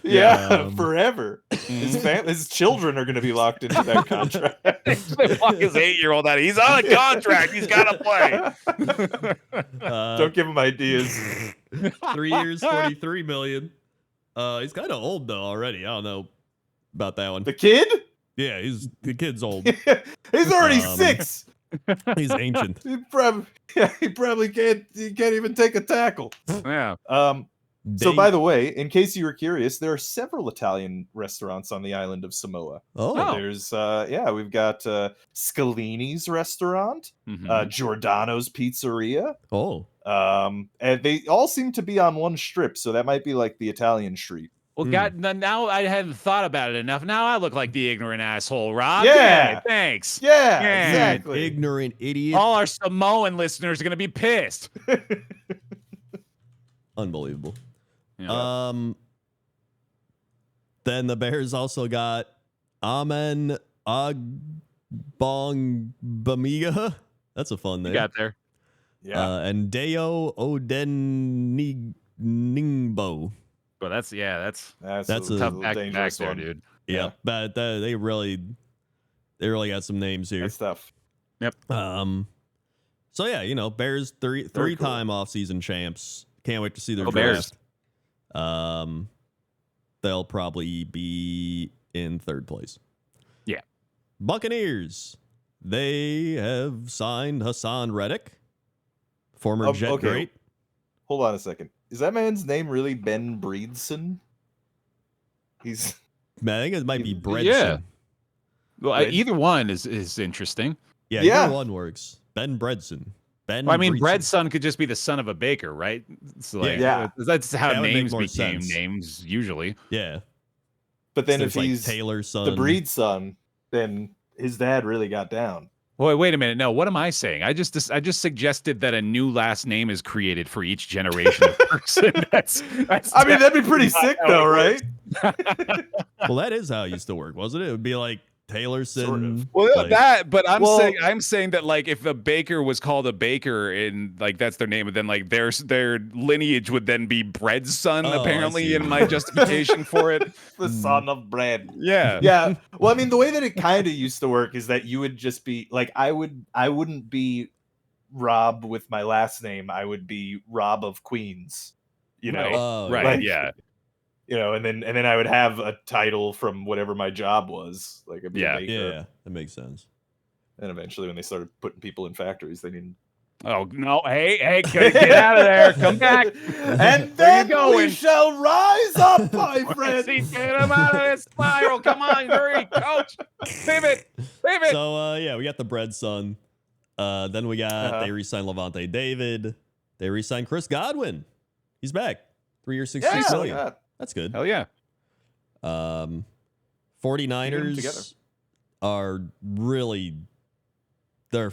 Yeah, forever. His children are going to be locked into that contract. They walk his 8-year-old out. He's on a contract. He's got to play. Don't give him ideas. 3 years, 43 million. He's kind of old though already. I don't know about that one. The kid? Yeah, the kid's old. He's already Um, 6. He's ancient. He probably can't even take a tackle. Yeah. So by the way, in case you were curious, there are several Italian restaurants on the island of Samoa. Oh, There's we've got Scalini's restaurant, Mhm. Giordano's Pizzeria. oh, And they all seem to be on one strip, so that might be like the Italian street. Well, God, now I hadn't thought about it enough. Now I look like the ignorant asshole, Rob. Yeah. Thanks. Yeah, Yeah. exactly. ignorant idiot. All our Samoan listeners are going to be pissed. Unbelievable. Yeah. Then the Bears also got Amen Bamiga. That's a fun name. You got there. Yeah. And Deo Odenigbo. But that's That's that's a tough little back dangerous there, one. dude. Yeah, Yeah. but they really got some names here. That's tough. So yeah, Bears Very cool. three-time offseason champs. Can't wait to see their Go draft. Bears. They'll probably be in third place. Yeah. Buccaneers. They have signed Hassan Reddick, former Jet okay. great. Hold on a second. Is that man's name really Ben Breedson? I think it might be Bredson. Yeah. Well, Bred- either one is interesting. Yeah, Yeah. either one works. Ben Bredson. Ben. Well, I mean, Breedson. Bread's son could just be the son of a baker, right? It's like, Yeah. that's how That would make names more became sense. names usually. Yeah. But then So if there's, he's like Taylor's son, the Breed son, then his dad really got down. Wait a minute. No, what am I saying? I just suggested that a new last name is created for each generation of person. That's I mean, that'd be pretty not sick, how though, it right? Well, that is how it used to work, wasn't it? It would be like Taylorson. Sort of. Well, like, but I'm Well- saying that like if a baker was called a baker and like that's their name, and then like their lineage would then be Bread's son, Oh, I apparently, see. in my justification for it. The son of bread. Yeah. Yeah. Well, I mean, the way that it kind of used to work is that you would just be like, I wouldn't be Rob with my last name. I would be Rob of Queens. You know, Right. oh, Right. Like- yeah. you know, and then I would have a title from whatever my job was, like a Yeah. baker. yeah, that makes sense. And eventually, when they started putting people in factories, they didn't. Oh no! Hey! Get out of there! Come back! And Where then you going? we shall rise up, my friend. See, get him out of this spiral! Come on, hurry, coach! Pivot! So yeah, we got the Bread son. Then we got they re-signed Levante David. They re-signed Chris Godwin. He's back. 3 years, $66 million. yeah. That's good. Hell yeah! 49ers are really they're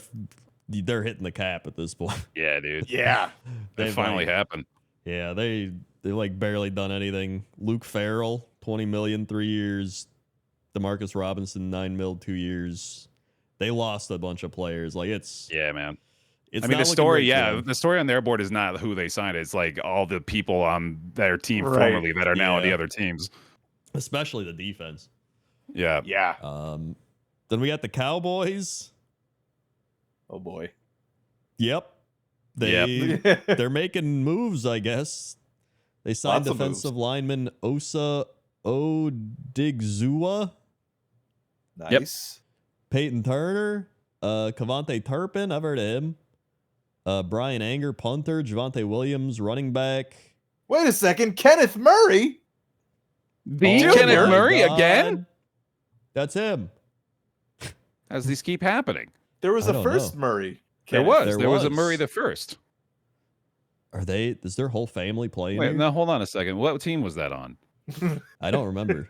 hitting the cap at this point. Yeah, dude. Yeah. It They've finally like- happened. Yeah, they like barely done anything. Luke Farrell, 20 million, 3 years. DeMarcus Robinson, 9 mil, 2 years. They lost a bunch of players. Like it's Yeah, man. it's I mean, not the looking story, good for yeah, them. the story on their board is not who they signed. It's like all the people on their team Right. formerly that are now on the Yeah. other teams. Especially the defense. Yeah. Yeah. Then we got the Cowboys. Oh boy. Yep. They're making moves, I guess. They signed Lots of defensive lineman Osa Odigizua, Nice. Peyton Turner, Cavante Turpin, I've heard of him. Brian Anger, punter, Javante Williams, running back. Wait a second, Kenneth Murray. The Oh Kenneth my Murray God. again? That's him. As these keep happening. There was I a don't first know. Murray. There Kenneth. was a Murray the first. Does their whole family play in Wait, here? now hold on a second. What team was that on? I don't remember.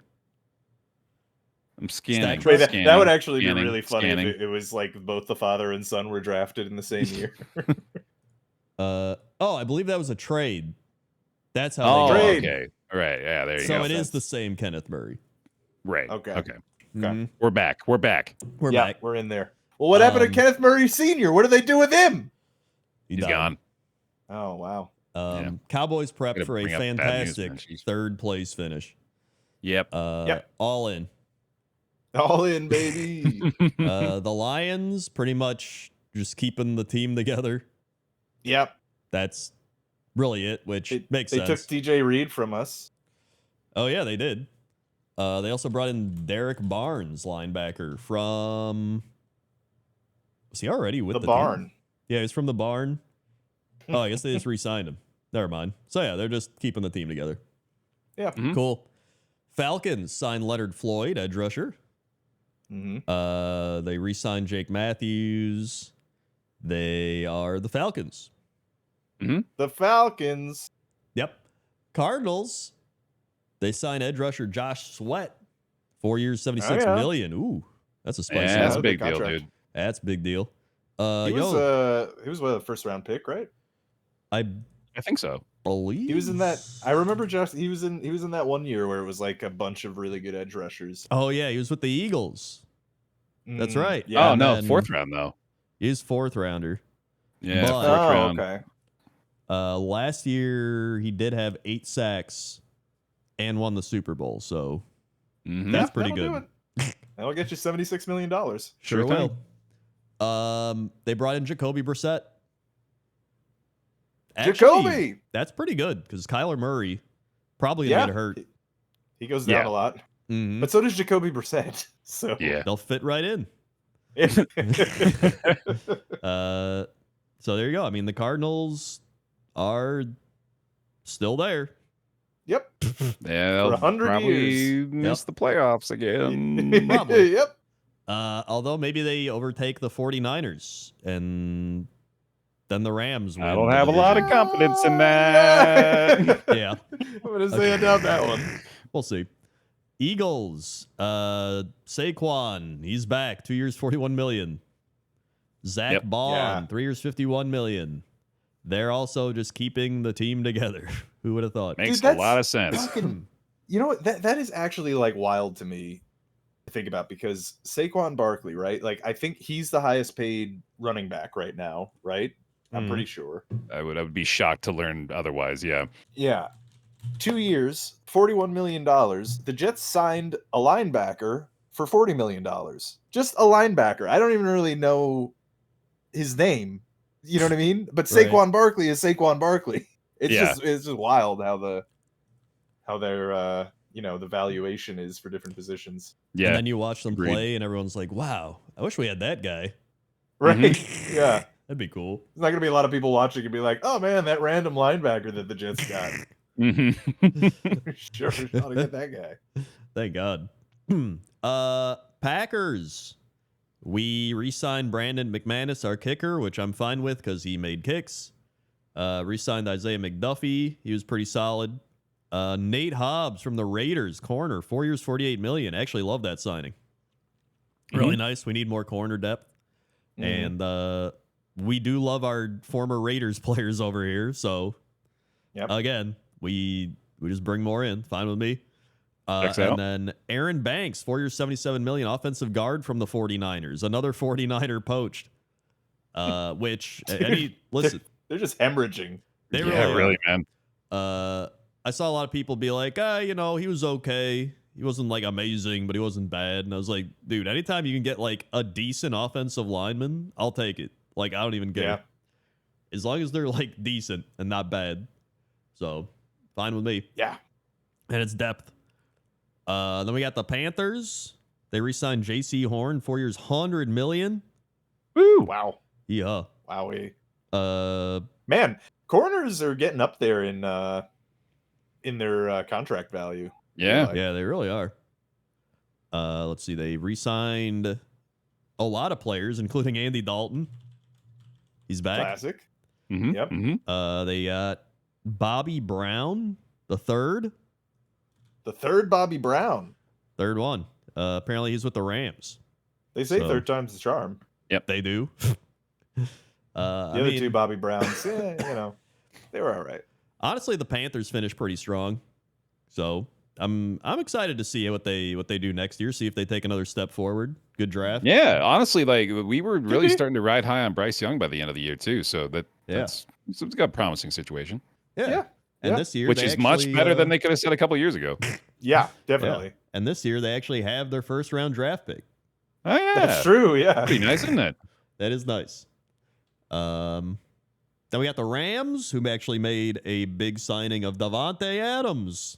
I'm scanning. Stack- Wait, that scanning, would actually scanning, be really funny scanning. if it was like both the father and son were drafted in the same year. I believe that was a trade. That's how Oh, they got Trade. it. okay. All right. Yeah, there you So go. it is the same Kenneth Murray. Right. Okay. Okay. Mhm. We're back. We're back. We're yeah, back. we're in there. Well, what happened to Kenneth Murray Sr.? What did they do with him? He's done. gone. Oh, wow. Yeah. Cowboys prepped Gotta for a bring up bad news, fantastic man. Jeez. third place finish. Yep. Yep. All in. All in, baby. The Lions pretty much just keeping the team together. Yep. That's really it, which makes They sense. took DJ Reed from us. Oh yeah, they did. They also brought in Derek Barnes, linebacker from. Was he already with The the barn. team? Yeah, he's from the barn. Oh, I guess they just re-signed him. Never mind. So yeah, they're just keeping the team together. Yeah. Mhm. Cool. Falcons signed Leonard Floyd, edge rusher. Mm-hmm. They re-signed Jake Matthews. They are the Falcons. The Falcons. Yep. Cardinals. They signed edge rusher Josh Sweat. 4 years, $76 yeah. million. Ooh, that's a spicy Yeah, one. that's a good big deal, contract. dude. That's a big deal. He was a first round pick, right? I I think so. believe He was in that. I remember Josh. He was in that one year where it was like a bunch of really good edge rushers. Oh yeah, he was with the Eagles. That's Mm, right. Yeah. Oh and no, then- fourth round though. He's fourth rounder. Yeah, But- fourth Oh, round. okay. Last year he did have 8 sacks and won the Super Bowl. So Mhm. that's pretty that'll good. do it. That'll get you $76 million. Sure Sure thing. will. They brought in Jacoby Brissett. Jacoby. That's pretty good because Kyler Murray probably gonna Yeah. get hurt. He goes down Yeah. a lot, Mhm. but so does Jacoby Brissett. So Yeah. They'll fit right in. So there you go. I mean, the Cardinals are still there. Yep. Yeah, they'll 100 probably years. miss the playoffs again. Probably. Yep. Although maybe they overtake the 49ers and then the Rams win. I don't the have a lot of division. confidence in that. Yeah, I'm gonna say I doubt that one. we'll see. Eagles, Saquon, he's back. 2 years, $41 million. Zach Yep. Bond, Yeah. 3 years, $51 million. They're also just keeping the team together. Who would have thought? Makes Dude, a lot of sense. Fucking, you know what? That is actually like wild to me to think about, because Saquon Barkley, right? Like, I think he's the highest paid running back right now, right? I'm Mhm. pretty sure. I would be shocked to learn otherwise. Yeah. Yeah. 2 years, $41 million. The Jets signed a linebacker for $40 million. Just a linebacker. I don't even really know his name. You know what I mean? But Right. Saquon Barkley is Saquon Barkley. It's Yeah. just wild how their the valuation is for different positions. Yeah. And then you watch them Agreed. play, and everyone's like, wow, I wish we had that guy. Right. Yeah. That'd be cool. There's not gonna be a lot of people watching and be like, oh man, that random linebacker that the Jets got. Sure, ought to get that guy. Thank God. Packers. We re-signed Brandon McManus, our kicker, which I'm fine with because he made kicks. Re-signed Isaiah McDuffie. He was pretty solid. Nate Hobbs from the Raiders, corner, 4 years, $48 million. Actually love that signing. Really nice. We need more corner depth. And we do love our former Raiders players over here. So, again, we just bring more in. Fine with me. And then Aaron Banks, 4 years, $77 million, offensive guard from the 49ers. Another 49er poached. Which, listen. They're just hemorrhaging. They really, man. I saw a lot of people be like, he was okay. He wasn't like amazing, but he wasn't bad. And I was like, dude, anytime you can get like a decent offensive lineman, I'll take it. Like, I don't even care. Yeah. As long as they're like decent and not bad. So, fine with me. Yeah. And it's depth. Then we got the Panthers. They re-signed J.C. Horn, 4 years, $100 million. Woo! Wow. Yeah. Wowie. Uh, Man, corners are getting up there in their contract value. Yeah. yeah, they really are. Let's see. They re-signed a lot of players, including Andy Dalton. He's back. Classic. Mm-hmm. Yep. Mm-hmm. They got Bobby Brown, the third. The third Bobby Brown. Third one. Apparently he's with the Rams. They say So- third time's the charm. Yep, they do. The other two Bobby Browns, they were all right. Honestly, the Panthers finished pretty strong. So I'm excited to see what they do next year. See if they take another step forward. Good draft. Yeah, honestly, like we were really starting to ride high on Bryce Young by the end of the year too. So that's it's got a promising situation, Yeah. And Yeah. this year, which they is much actually, better than they could have said a couple years ago. Yeah, definitely. And this year, they actually have their first round draft pick. Oh yeah, That's true. Yeah. Pretty nice, isn't it? That is nice. Then we got the Rams, who actually made a big signing of Davante Adams.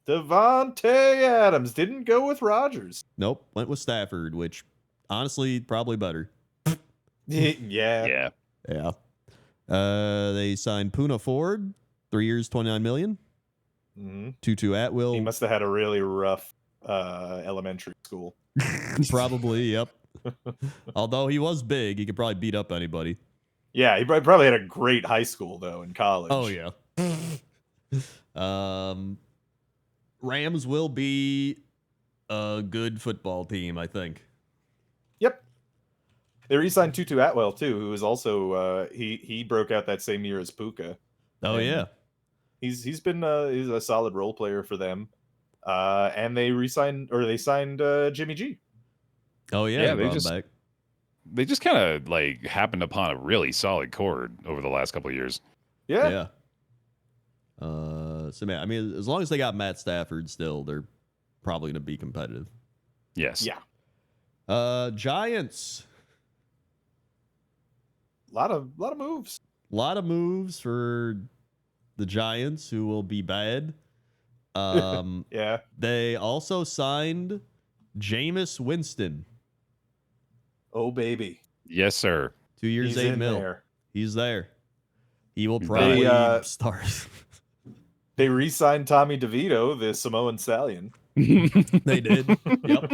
Devontae Adams didn't go with Rodgers. Nope, went with Stafford, which honestly probably better. Yeah. Yeah. They signed Puna Ford, 3 years, $29 million. Mhm. Tutu Atwell, He must have had a really rough elementary school. probably. Yep. Although he was big, he could probably beat up anybody. Yeah, he probably had a great high school though in college. Oh yeah. Rams will be a good football team, I think. Yep. They re-signed Tutu Atwell too, who is also he broke out that same year as Puka. Oh And yeah. He's he's a solid role player for them. And they signed Jimmy G. Oh yeah. Yeah, they they just- back. They just kind of like happened upon a really solid core over the last couple of years. Yeah. Yeah. So man, I mean, as long as they got Matt Stafford still, they're probably gonna be competitive. Yes. Yeah. Giants. A lot of moves. A lot of moves for the Giants, who will be bad. Yeah. They also signed Jameis Winston. Oh baby. Yes, sir. 2 years, He's 8 in mil. there. He's there. He will They, probably start. They re-signed Tommy DeVito, the Samoan Stallion. They did. Yep.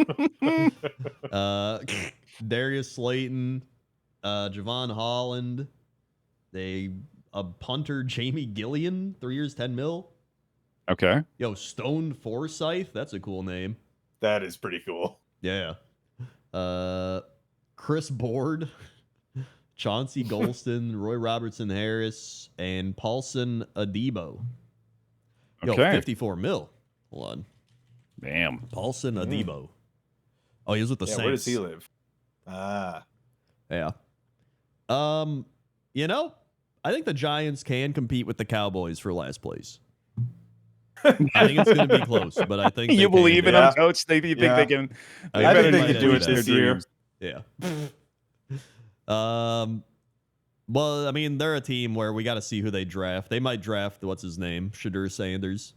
Darius Slayton, Javon Holland, a punter, Jamie Gillian, 3 years, 10 mil. Okay. Yo, Stone Forsyth, that's a cool name. That is pretty cool. Yeah. Chris Board, Chauncey Golston, Roy Robertson Harris, and Paulson Adebo. Yo, Okay. 54 mil. Hold on. Damn. Paulson Adebo. Oh, he was with the Saints. Where does he live? Ah. Yeah. You know, I think the Giants can compete with the Cowboys for last place. I think it's going to be close, but I think You believe in Yeah. them, Coach? You think Yeah. they can? I I better think they not could do it that. this year. Yeah. Well, I mean, they're a team where we got to see who they draft. They might draft what's his name, Shadur Sanders.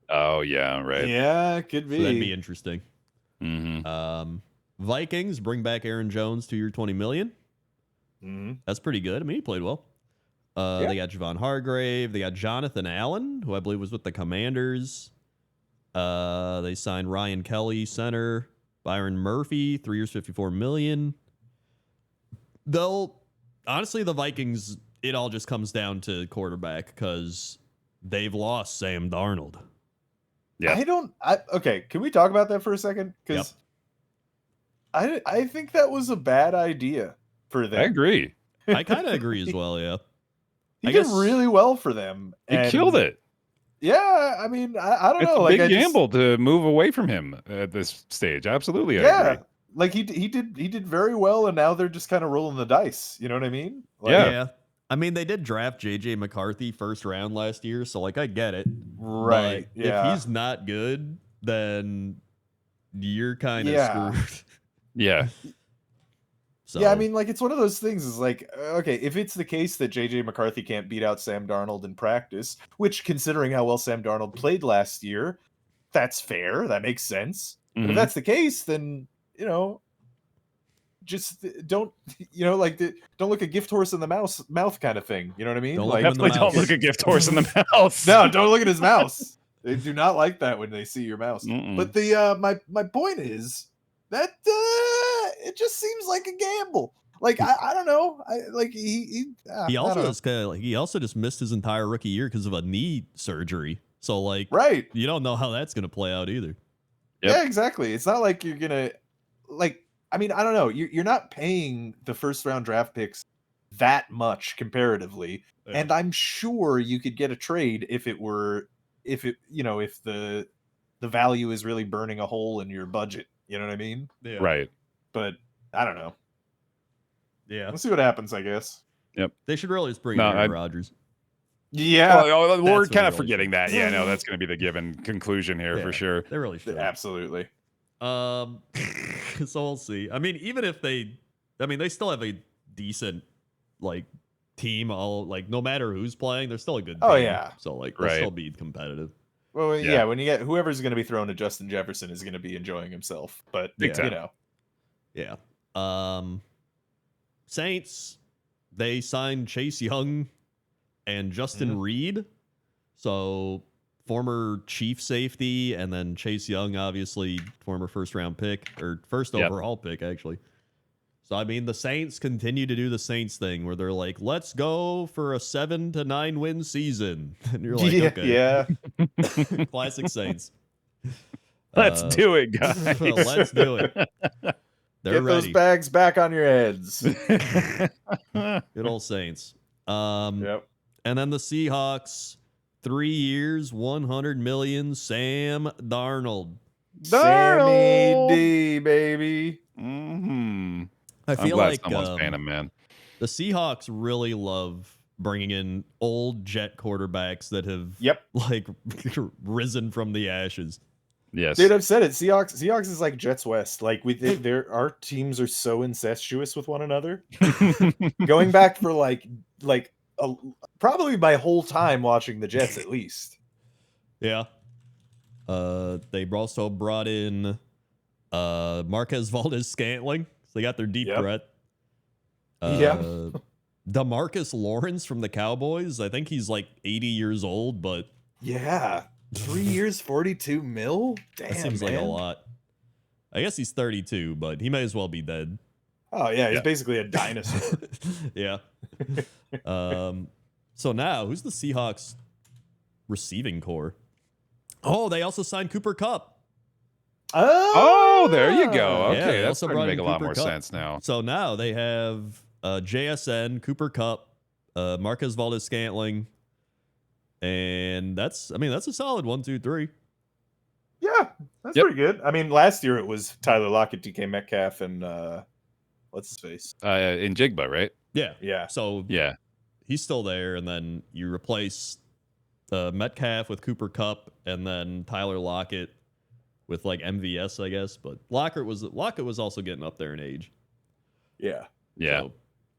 Oh yeah, right. Yeah, could So that'd be be. interesting. Mm-hmm. Vikings bring back Aaron Jones, 2 year, $20 million. Mhm. That's pretty good. I mean, he played well. Yeah. They got Javon Hargrave. They got Jonathan Allen, who I believe was with the Commanders. They signed Ryan Kelly, center. Byron Murphy, 3 years, $54 million. Honestly, the Vikings, it all just comes down to quarterback because they've lost Sam Darnold. Yeah. Okay, can we talk about that for a second? Because I think that was a bad idea for them. I agree. I kind of agree as well, yeah. He I did guess- really well for them. He and killed it. Yeah, I mean, I don't It's know. a Like, big I just- gamble to move away from him at this stage. Absolutely. I Yeah, agree. like he did very well, and now they're just kind of rolling the dice. You know what I mean? Like, Yeah. I mean, they did draft J.J. McCarthy first round last year, so, like, I get it. Right. But Yeah. if he's not good, then you're kind of Yeah. screwed. Yeah. So, Yeah, I mean, like, it's one of those things is like, okay, if it's the case that JJ McCarthy can't beat out Sam Darnold in practice, which considering how well Sam Darnold played last year, that's fair. That makes sense. But Mhm. if that's the case, then, just don't, don't look a gift horse in the mouth kind of thing. You know what I mean? Don't look Like, him in the Definitely don't mouse. look a gift horse in the mouth. no, don't look at his mouse. They do not like that when they see your mouse. Mm-mm. But the my point is that it just seems like a gamble. Like I don't know. He he I also don't know. just he also just missed his entire rookie year because of a knee surgery. So, like, Right. you don't know how that's going to play out either. Yep. Yeah, exactly. It's not like you're gonna like. I mean, I don't know. You're not paying the first round draft picks that much comparatively, Yeah. and I'm sure you could get a trade if the value is really burning a hole in your budget. You know what I mean? Yeah. Right. But I don't know. Yeah. Let's see what happens. I guess. They should really just bring No, in Aaron Rodgers. Yeah, Well, we're what kind I of really forgetting think. that. Yeah, no, that's going to be the given conclusion here Yeah. for sure. They really should. absolutely. So we'll see. I mean, even if they still have a decent, like, team. All, like, no matter who's playing, they're still a good team. Oh, yeah. So, like, they'll Right. still be competitive. Well, Yeah. yeah. When you get whoever's going to be thrown to Justin Jefferson is going to be enjoying himself. But Big time. Yeah. Saints, they signed Chase Young and Justin Reed. So, former Chief safety, and then Chase Young, obviously former first Yep. overall pick, actually. So, I mean, the Saints continue to do the Saints thing where they're like, let's go for a 7 to 9 win season. And you're like, okay. Yeah. Classic Saints. Let's Uh, do it, guys. Let's do it. They're Get those ready. bags back on your heads. Good old Saints. Yep. And then the Seahawks, 3 years, $100 million, Sam Darnold. Sammy D, baby. Mm-hmm. I I'm feel glad like someone's paying him, man. the Seahawks really love bringing in old Jet quarterbacks that have Yep. like risen from the ashes. Yes. Dude, I've said it. Seahawks is like Jets West. Like our teams are so incestuous with one another. Going back for probably my whole time watching the Jets, at least. Yeah. They also brought in Marquez Valdez-Scantling. they got their deep Yep. threat. Yeah. DeMarcus Lawrence from the Cowboys. I think he's like 80 years old, but Yeah. 3 years, 42 mil? Damn, that seems man. like a lot. I guess he's 32, but he may as well be dead. Oh, yeah. He's Yeah. basically a dinosaur. Yeah. So now, who's the Seahawks receiving core? Oh, they also signed Cooper Kupp. Oh, there you go. Yeah, Okay, they that's also starting to brought make in a lot Cooper more Kupp. sense now. So now they have JSN, Cooper Kupp, Marquez Valdes-Scantling, and that's a solid 1, 2, 3. Yeah, that's Yep. pretty good. I mean, last year it was Tyler Lockett, DK Metcalf, and what's his face? In Jigba, right? Yeah. Yeah. So Yeah. he's still there, and then you replace Metcalf with Cooper Kupp, and then Tyler Lockett with like MVS, I guess. But Lockett was also getting up there in age. Yeah. Yeah. So,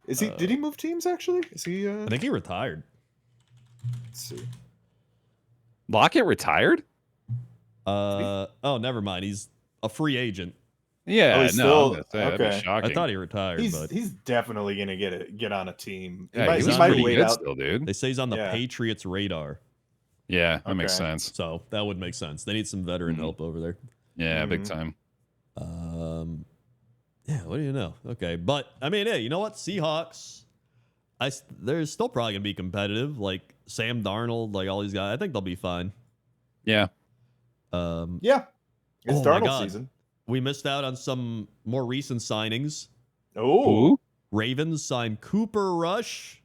Is he? Did he move teams? Actually, is he? I think he retired. Let's see. Lockett retired? Oh, never mind. He's a free agent. Yeah, Oh, no, he's still- I'm gonna say, that'd be okay. shocking. I thought he retired, but He's definitely gonna get on a team. He yeah, might, he he was might pretty wait good out. still, dude. they say he's on the Yeah. Patriots radar. Yeah, that makes Okay. sense. So that would make sense. They need some veteran Mhm. help over there. Yeah, big Mhm. time. Yeah, what do you know? Okay, but I mean, hey, you know what? Seahawks, they're still probably gonna be competitive. Like Sam Darnold, like all these guys. I think they'll be fine. Yeah. Yeah, it's Oh my Darnold God. season. We missed out on some more recent signings. Oh, Ooh. Ravens signed Cooper Rush.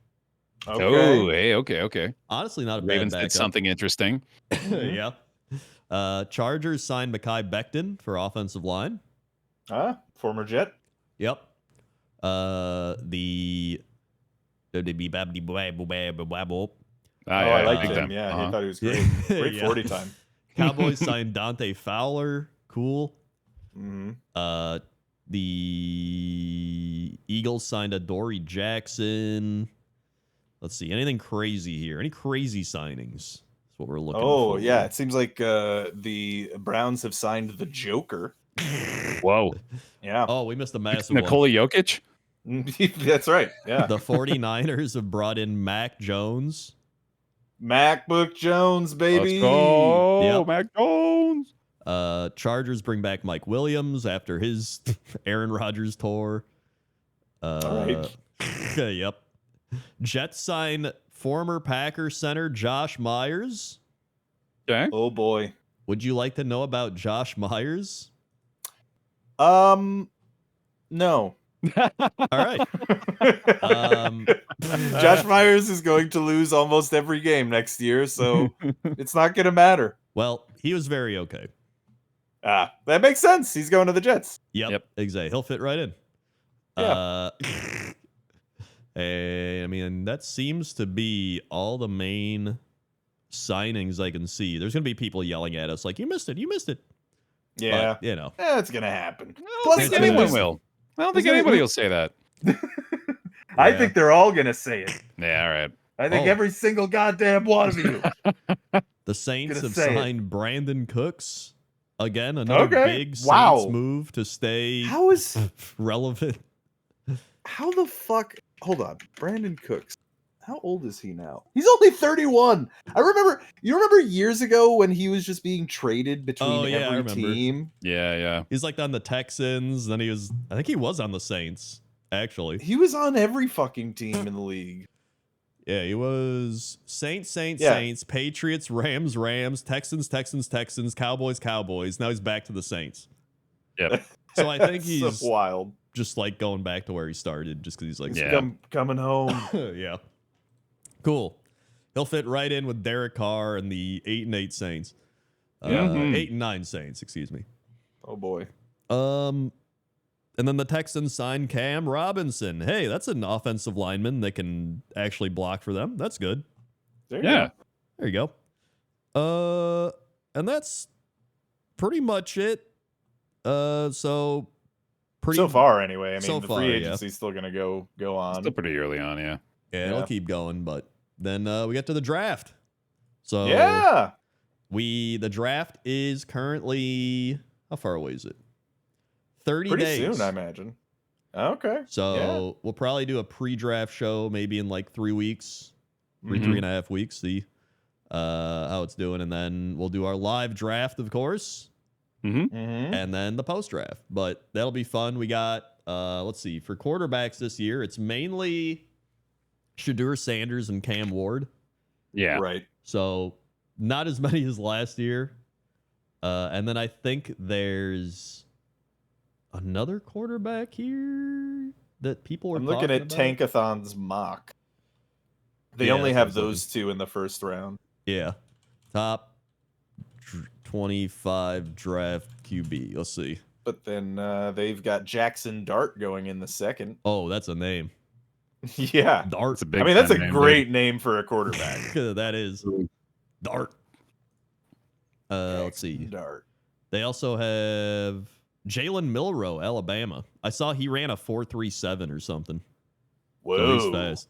okay. Oh, hey, okay. Honestly, not a Ravens bad did backup. something interesting. Yeah. Chargers signed Mekhi Becton for offensive line. Former Jet. Yep. Ah, I liked big him. time. Yeah, Uh-huh. I thought he was great. Great Yeah. 40 time. Cowboys signed Dante Fowler. Cool. hmm The Eagles signed Adoree Jackson. Let's see. Anything crazy here? Any crazy signings? That's what we're looking for. Oh, yeah. It seems like the Browns have signed the Joker. Whoa. Yeah. Oh, we missed a massive one. Nikola Jokic? That's right. Yeah. The 49ers have brought in Mac Jones. MacBook Jones, baby. Let's go, Yep. Mac Jones. Chargers bring back Mike Williams after his Aaron Rodgers tour. All right. Yep. Jets sign former Packer center Josh Myers. Okay. Oh boy. Would you like to know about Josh Myers? No. All right. Josh Myers is going to lose almost every game next year, so it's not going to matter. Well, he was very okay. That makes sense. He's going to the Jets. Yep. Exactly. He'll fit right in. Yeah. I mean, that seems to be all the main signings I can see. There's going to be people yelling at us like, you missed it. Yeah. But, you know. It's going to happen. I don't Plus, think I mean, anyone there's- will. I don't think there's anybody gonna- will say that. I Yeah. think they're all going to say it. Yeah, all right. I think Oh. every single goddamn one of you. The Saints Gonna have say it. signed Brandon Cooks. Again, another Okay. big Saints Wow. move to stay How relevant. the fuck? Hold on. Brandon Cooks. How old is he now? He's only 31. You remember years ago when he was just being traded between Oh, yeah, I every remember. team? Yeah. He's like on the Texans. Then I think he was on the Saints, actually. He was on every fucking team in the league. Yeah, he was Saints, Yeah. Saints, Patriots, Rams, Texans, Cowboys. Now he's back to the Saints. Yep. So I think That's he's so wild. just like going back to where he started just because he's like, He's Yeah. coming home. yeah. Cool. He'll fit right in with Derek Carr and the 8-8 Saints. Mhm. 8-9 Saints, excuse me. Oh boy. And then the Texans signed Cam Robinson. Hey, that's an offensive lineman that can actually block for them. That's good. There you Yeah. There you go. And that's pretty much it. So far anyway. I mean, so the far, free yeah. agency's still gonna go on. Still pretty early on, yeah. Yeah, it'll Yeah. keep going, but then we get to the draft. So Yeah. the draft is currently, how far away is it? 30 Pretty days. soon, I imagine. Okay. So we'll probably do a pre-draft show maybe in like 3 weeks, three and a half weeks, see how it's doing. And then we'll do our live draft, of course, and then the post-draft. But that'll be fun. We got, let's see, for quarterbacks this year, it's mainly Shadur Sanders and Cam Ward. Yeah. Right. So not as many as last year. And then I think there's another quarterback here that people are I'm looking at about. Tankathon's mock. They Yeah, only that's what I have was those two in the first round. Yeah. Top 25 draft QB. Let's see. But then they've got Jackson Dart going in the second. Oh, that's a name. Yeah. Dart. a big I mean, that's a name, great name for a quarterback. That is. Dart. Let's see. Dart. They also have Jalen Milroe, Alabama. I saw he ran a 4.37 or something. Whoa. So he's fast.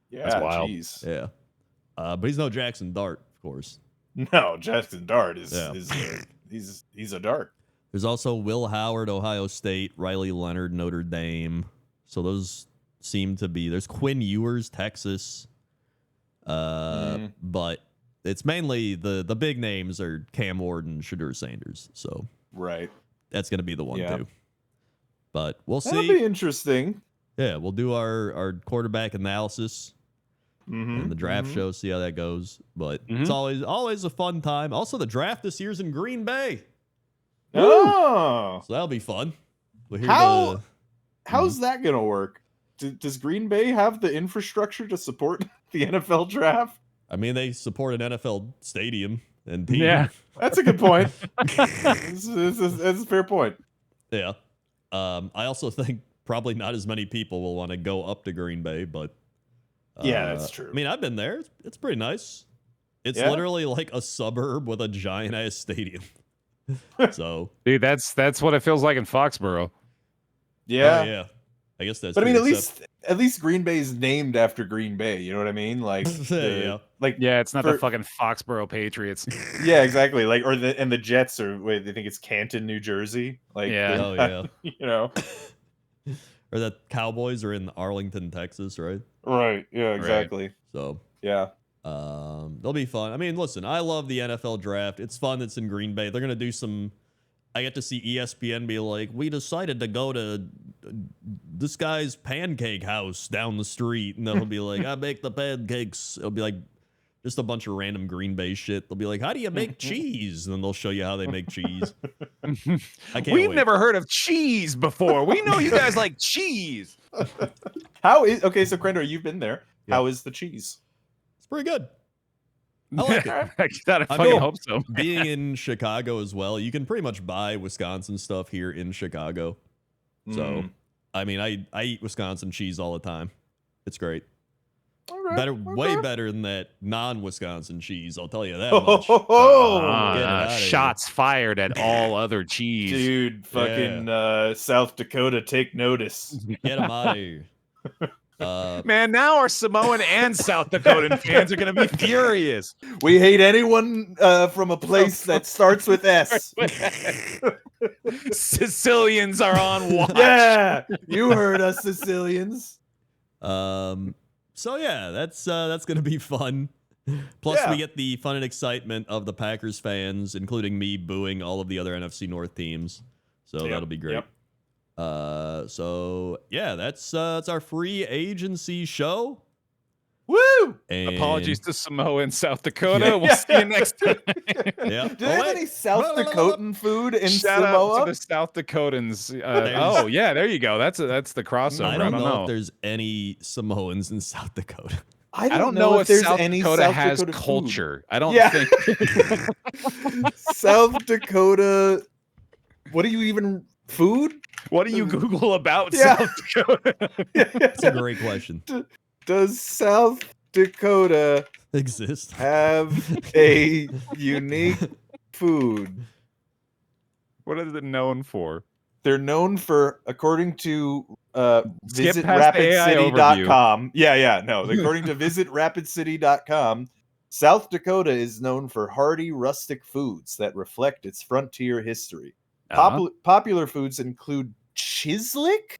Yeah, That's wild. jeez. Yeah. But he's no Jackson Dart, of course. No, Jackson Dart is Yeah. he's a dart. There's also Will Howard, Ohio State, Riley Leonard, Notre Dame. So those seem to be. There's Quinn Ewers, Texas. But it's mainly the big names are Cam Ward and Shadur Sanders. So Right. that's going to be the one, Yeah. too. But we'll That'll see. be interesting. Yeah, we'll do our quarterback analysis Mm-hmm. in the draft show, see how that goes. But it's always a fun time. Also, the draft this year's in Green Bay. Oh, So that'll be fun. We're here How- to- how's that gonna work? Does Green Bay have the infrastructure to support the NFL draft? I mean, they support an NFL stadium and team. Yeah. That's a good point. That's a fair point. Yeah. I also think probably not as many people will want to go up to Green Bay, but Yeah, that's true. I mean, I've been there. It's pretty nice. It's Yeah? literally like a suburb with a giant ass stadium. So Dude, that's what it feels like in Foxborough. Yeah. yeah. I guess that's. But I mean, true, at least Green Bay's named after Green Bay. You know what I mean? Like, Yeah. like Yeah, it's not the For- fucking Foxborough Patriots. yeah, exactly. Like, or the Jets are. Wait, they think it's Canton, New Jersey. Like, Yeah. they're Oh, not- yeah. You know. Or that Cowboys are in Arlington, Texas, right? Right. Yeah. Exactly. So Yeah. they'll be fun. I mean, listen, I love the NFL draft. It's fun. It's in Green Bay. They're gonna do some. I get to see ESPN be like, we decided to go to this guy's pancake house down the street, and they'll be like, I make the pancakes. It'll be like just a bunch of random Green Bay shit. They'll be like, how do you make cheese? And then they'll show you how they make cheese. I can't We've wait. never heard of cheese before. We know you guys like cheese. How is okay? So, Crendor, you've been there. Yeah. How is the cheese? It's pretty good. I like it. I gotta I fucking mean, hope so. Being in Chicago as well, you can pretty much buy Wisconsin stuff here in Chicago. So, Mm. I mean, I eat Wisconsin cheese all the time. It's great. Okay, Better, okay. way better than that non-Wisconsin cheese. I'll tell you that Oh, much. ho, ho. Get it outta here. Shots fired at all other cheese. Dude, fucking South Dakota, take notice. Get them out of here. Man, now our Samoan and South Dakotan fans are gonna be furious. We hate anyone from a place that starts with S. Sicilians are on watch. Yeah, you heard us, Sicilians. So yeah, that's gonna be fun. Plus, Yeah. we get the fun and excitement of the Packers fans, including me booing all of the other NFC North teams. So Yep, that'll be great. yep. So yeah, that's our free agency show. Woo! And Apologies to Samoa and South Dakota. Yeah. We'll see you next time. Yeah. Do they have any South Dakotan food in Shout out Samoa? to the South Dakotans. There's- Oh yeah, there you go. That's the crossover. I don't know if there's any Samoans in South Dakota. I don't know if there's South any Dakota South has Dakota food. culture. I don't Yeah. think. South Dakota. What do you even food? What do you Google about Yeah. South Dakota? That's a great question. Does South Dakota Exist. have a unique food? What is it known for? They're known for, according to Skip visit past the AI rapidcity.com. Yeah, no. According to visit rapidcity.com, South Dakota is known for hearty rustic foods that reflect its frontier history. Popular foods include chislic,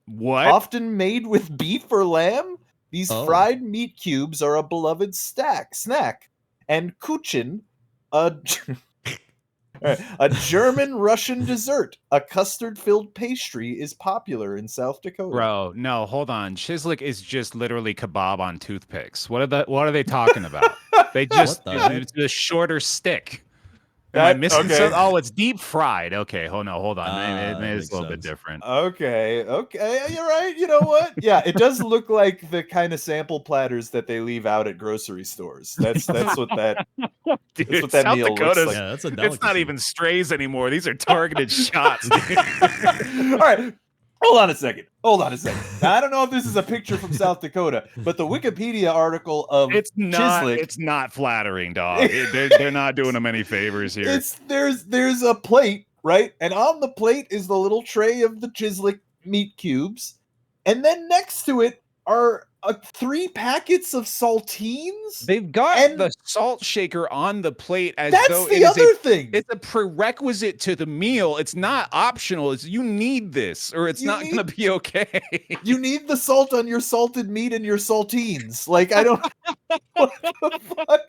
What? Often made with beef or lamb, these Oh. fried meat cubes are a beloved snack. And Kuchen, a German-Russian dessert, a custard-filled pastry, is popular in South Dakota. Bro, no, hold on. Chislic is just literally kebab on toothpicks. What are they talking about? They just What the heck? it's a shorter stick. Am I missing okay. something? Oh, it's deep fried. Okay, hold on. that Maybe it's makes a little bit sense. different. Okay, you're right. You know what? Yeah, it does look like the kind of sample platters that they leave out at grocery stores. That's what that Dude, that's what that South meal Dakota's, looks Yeah, that's a delicacy. it's not even strays anymore. These are targeted shots. Dude. All right. Hold on a second. Now, I don't know if this is a picture from South Dakota, but the Wikipedia article of It's not. Chislic, It's not flattering, dog. They're not doing them any favors here. there's a plate, right? And on the plate is the little tray of the Chislic meat cubes, and then next to it are 3 packets of saltines. They've got And- the salt shaker on the plate as That's though the it is other thing. It's a prerequisite to the meal. It's not optional. It's you need this, or it's You not going to be okay. You need the salt on your salted meat and your saltines. Like, I don't. What the fuck?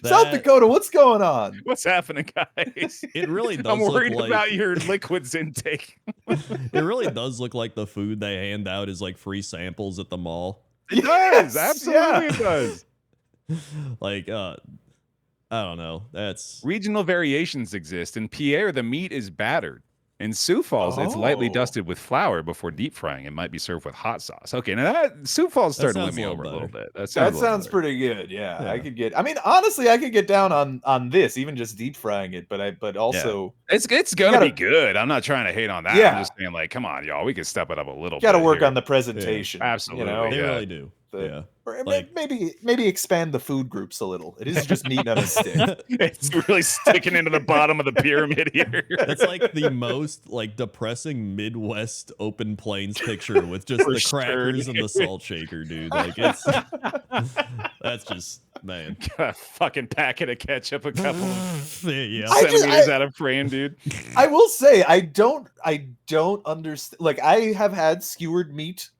South That- Dakota, what's going on? What's happening, guys? It really does I'm look worried like about your liquids intake. it really does look like the food they hand out is like free samples at the mall. It Yes, does. Absolutely, yeah. it does. Like I don't know. That's Regional variations exist. In Pierre, the meat is battered. In Sioux Falls, it's lightly Oh. dusted with flour before deep frying. It might be served with hot sauce. Okay, now that Sioux Falls That starting to win sounds me a over a little little bit. That That sounds, a little sounds better. pretty good. Yeah, Yeah. I could get. I mean, honestly, I could get down on this, even just deep frying it. But also It's gonna gotta- be good. I'm not trying to hate on that. Yeah. I'm just saying, like, come on, y'all. We can step it up a little got to bit. work here. on the presentation. Absolutely, You know, they yeah. really do. The- Yeah. or Like- maybe expand the food groups a little. It is just meat on a stick. It's really sticking into the bottom of the pyramid here. That's like the most like depressing Midwest open plains picture with just For the crackers sure. and the salt shaker, dude. Like it's that's just man. A fucking packet of ketchup, a couple Yeah. I just- centimeters out of frame, dude. I will say I don't understand. Like, I have had skewered meat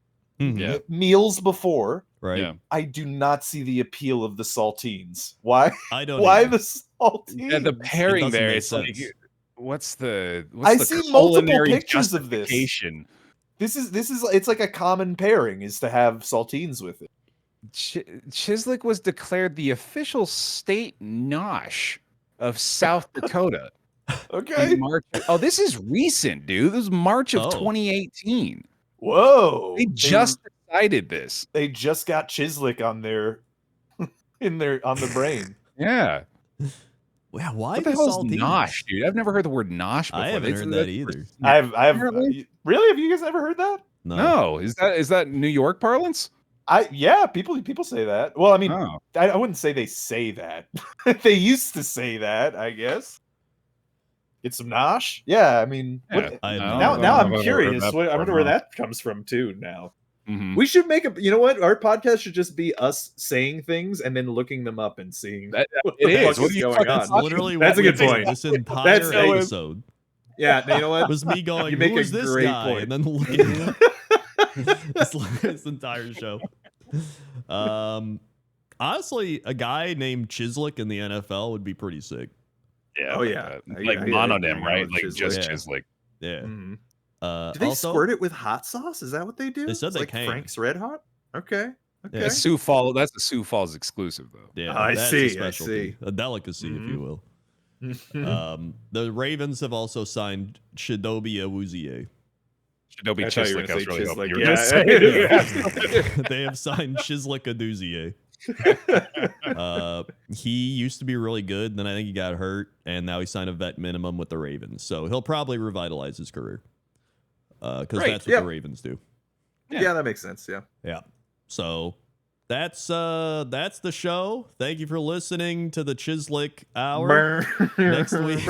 Mhm. Yeah. meals before. Right. Yeah. I do not see the appeal of the saltines. Why? I don't Why either. the saltines? Yeah, the pairing doesn't there. make It's like, sense. what's the? I the see multiple culinary pictures of this. justification? This is it's like a common pairing is to have saltines with it. Chislic was declared the official state nosh of South Dakota. Okay. in March. Oh, this is recent, dude. This is March of Oh. 2018. Whoa. They just decided this. they just got Chislic on their on the brain. Yeah. Yeah, why What the the hell is saltines? nosh, dude? I've never heard the word nosh before. I haven't That's- heard that that's- either. I've Really? really, have you guys ever heard that? No, is that New York parlance? Yeah, people say that. Well, I mean, Oh. I wouldn't say they say that. They used to say that, I guess. It's some nosh. Yeah, I mean, Yeah. I have I no don't now know now if I'm I've ever curious. heard that I before, wonder where no. that comes from too. Now Mhm. we should make a. You know what? Our podcast should just be us saying things and then looking them up and seeing That- what it the is. fuck What is do you going fucking on. That's literally That's what a good we did point. this entire That's- episode. Yeah, you know what? Was me going, You make who a is this great guy? point. And then looking this entire show. Honestly, a guy named Chislic in the NFL would be pretty sick. Yeah. Oh, yeah. Like I mononym, agree right? with Like Chislic. just Yeah. Chislic. Yeah. Mhm. Uh, Do they also, squirt it with hot sauce? Is that what they do? They said It's they like can. Frank's Red Hot. Okay. Okay. Yeah. Sioux Falls. That's a Sioux Falls exclusive, though. Yeah, I that's see, I a specialty, see. a delicacy, if Mhm. you will. Mhm. The Ravens have also signed Shidobi Awuzie. Shinobi I thought you were Chislic. gonna I was say really Chislic, hoping you were yeah. gonna say it. Yeah. They have signed Chislic Aduzie. He used to be really good, then I think he got hurt, and now he signed a vet minimum with the Ravens. So he'll probably revitalize his career. Because Great, that's what yep. the Ravens do. Yeah, that makes sense. Yeah. Yeah. So that's the show. Thank you for listening to the Chislick Hour. Next week,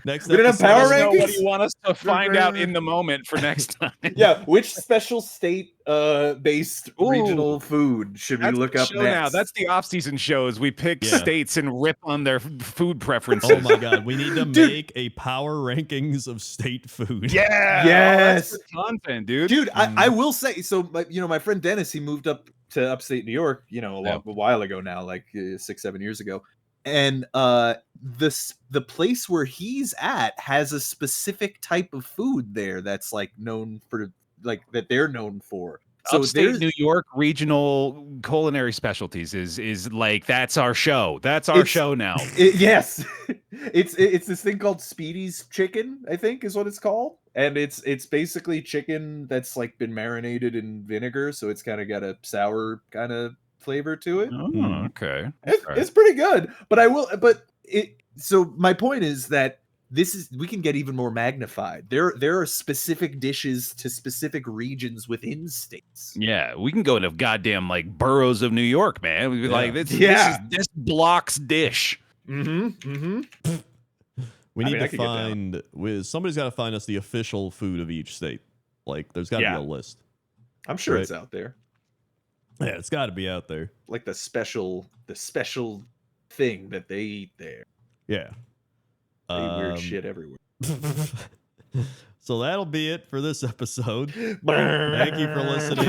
next We didn't have episode. power Let us know what rankings? you want us to find out in the moment for next time. Yeah, which special state based Ooh. regional food should we That's look the up show next? now. That's the off-season shows. We pick Yeah. states and rip on their food preferences. Oh my god, we need to Dude. make a power rankings of state food. Yeah. Yes. Oh, that's good content, dude. Dude, I will say, so my friend Dennis, he moved up to upstate New York, a while ago now, like 6-7 years ago, and the place where he's at has a specific type of food there that's like known for, like, that they're known for. So Upstate New York regional culinary specialties is like, that's our show. That's our show now. Yes, it's this thing called Speedy's chicken, I think is what it's called, and it's basically chicken that's like been marinated in vinegar, so it's kind of got a sour kind of flavor to it. Oh, okay. It's pretty good, so my point is that we can get even more magnified. There are specific dishes to specific regions within states. Yeah, we can go into goddamn like boroughs of New York, man. We'd be like, this is this block's dish. We need to find. Somebody's got to find us the official food of each state. Like, there's got to be a list. I'm sure it's out there. Yeah, it's got to be out there. Like the special thing that they eat there. Yeah. Weird shit everywhere. So that'll be it for this episode. Thank you for listening.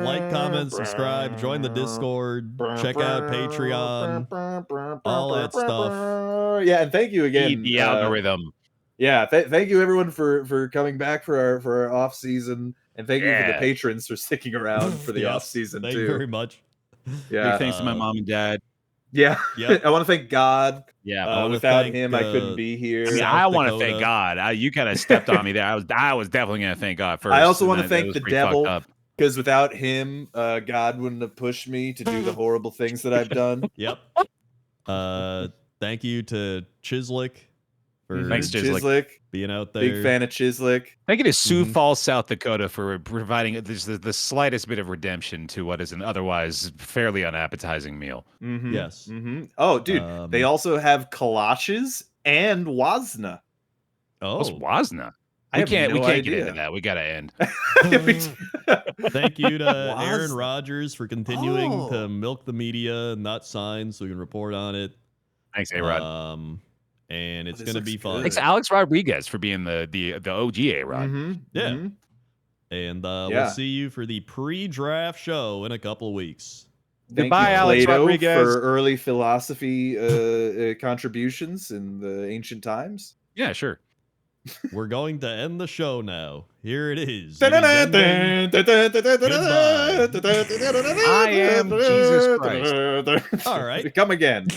Like, comment, subscribe, join the Discord, check out Patreon, all that stuff. Yeah, and thank you again. Eat the algorithm. Yeah, thank you everyone for coming back for our off season, and thank you for the patrons for sticking around for the off season too. Thank you very much. Yeah, big thanks to my mom and dad. Yeah, I want to thank God. Yeah, without him, I couldn't be here. I mean, I want to thank God. You kind of stepped on me there. I was definitely gonna thank God first. I also want to thank the devil, because without him, God wouldn't have pushed me to do the horrible things that I've done. Yep. Thank you to Chislick for Chislick being out there. Big fan of Chislick. Thank you to Sioux Falls, South Dakota, for providing the slightest bit of redemption to what is an otherwise fairly unappetizing meal. Yes. Oh, dude, they also have kalaches and wasna. Oh, what's wasna? We can't get into that. We gotta end. Thank you to Aaron Rodgers for continuing to milk the media and not sign so we can report on it. Thanks, A-Rod. And it's gonna be fun. Thanks, Alex Rodriguez, for being the OG A-Rod. Yeah. And we'll see you for the pre-draft show in a couple of weeks. Goodbye, Alex Rodriguez, for early philosophy contributions in the ancient times. Yeah, sure. We're going to end the show now. Here it is. I am Jesus Christ. All right. Come again.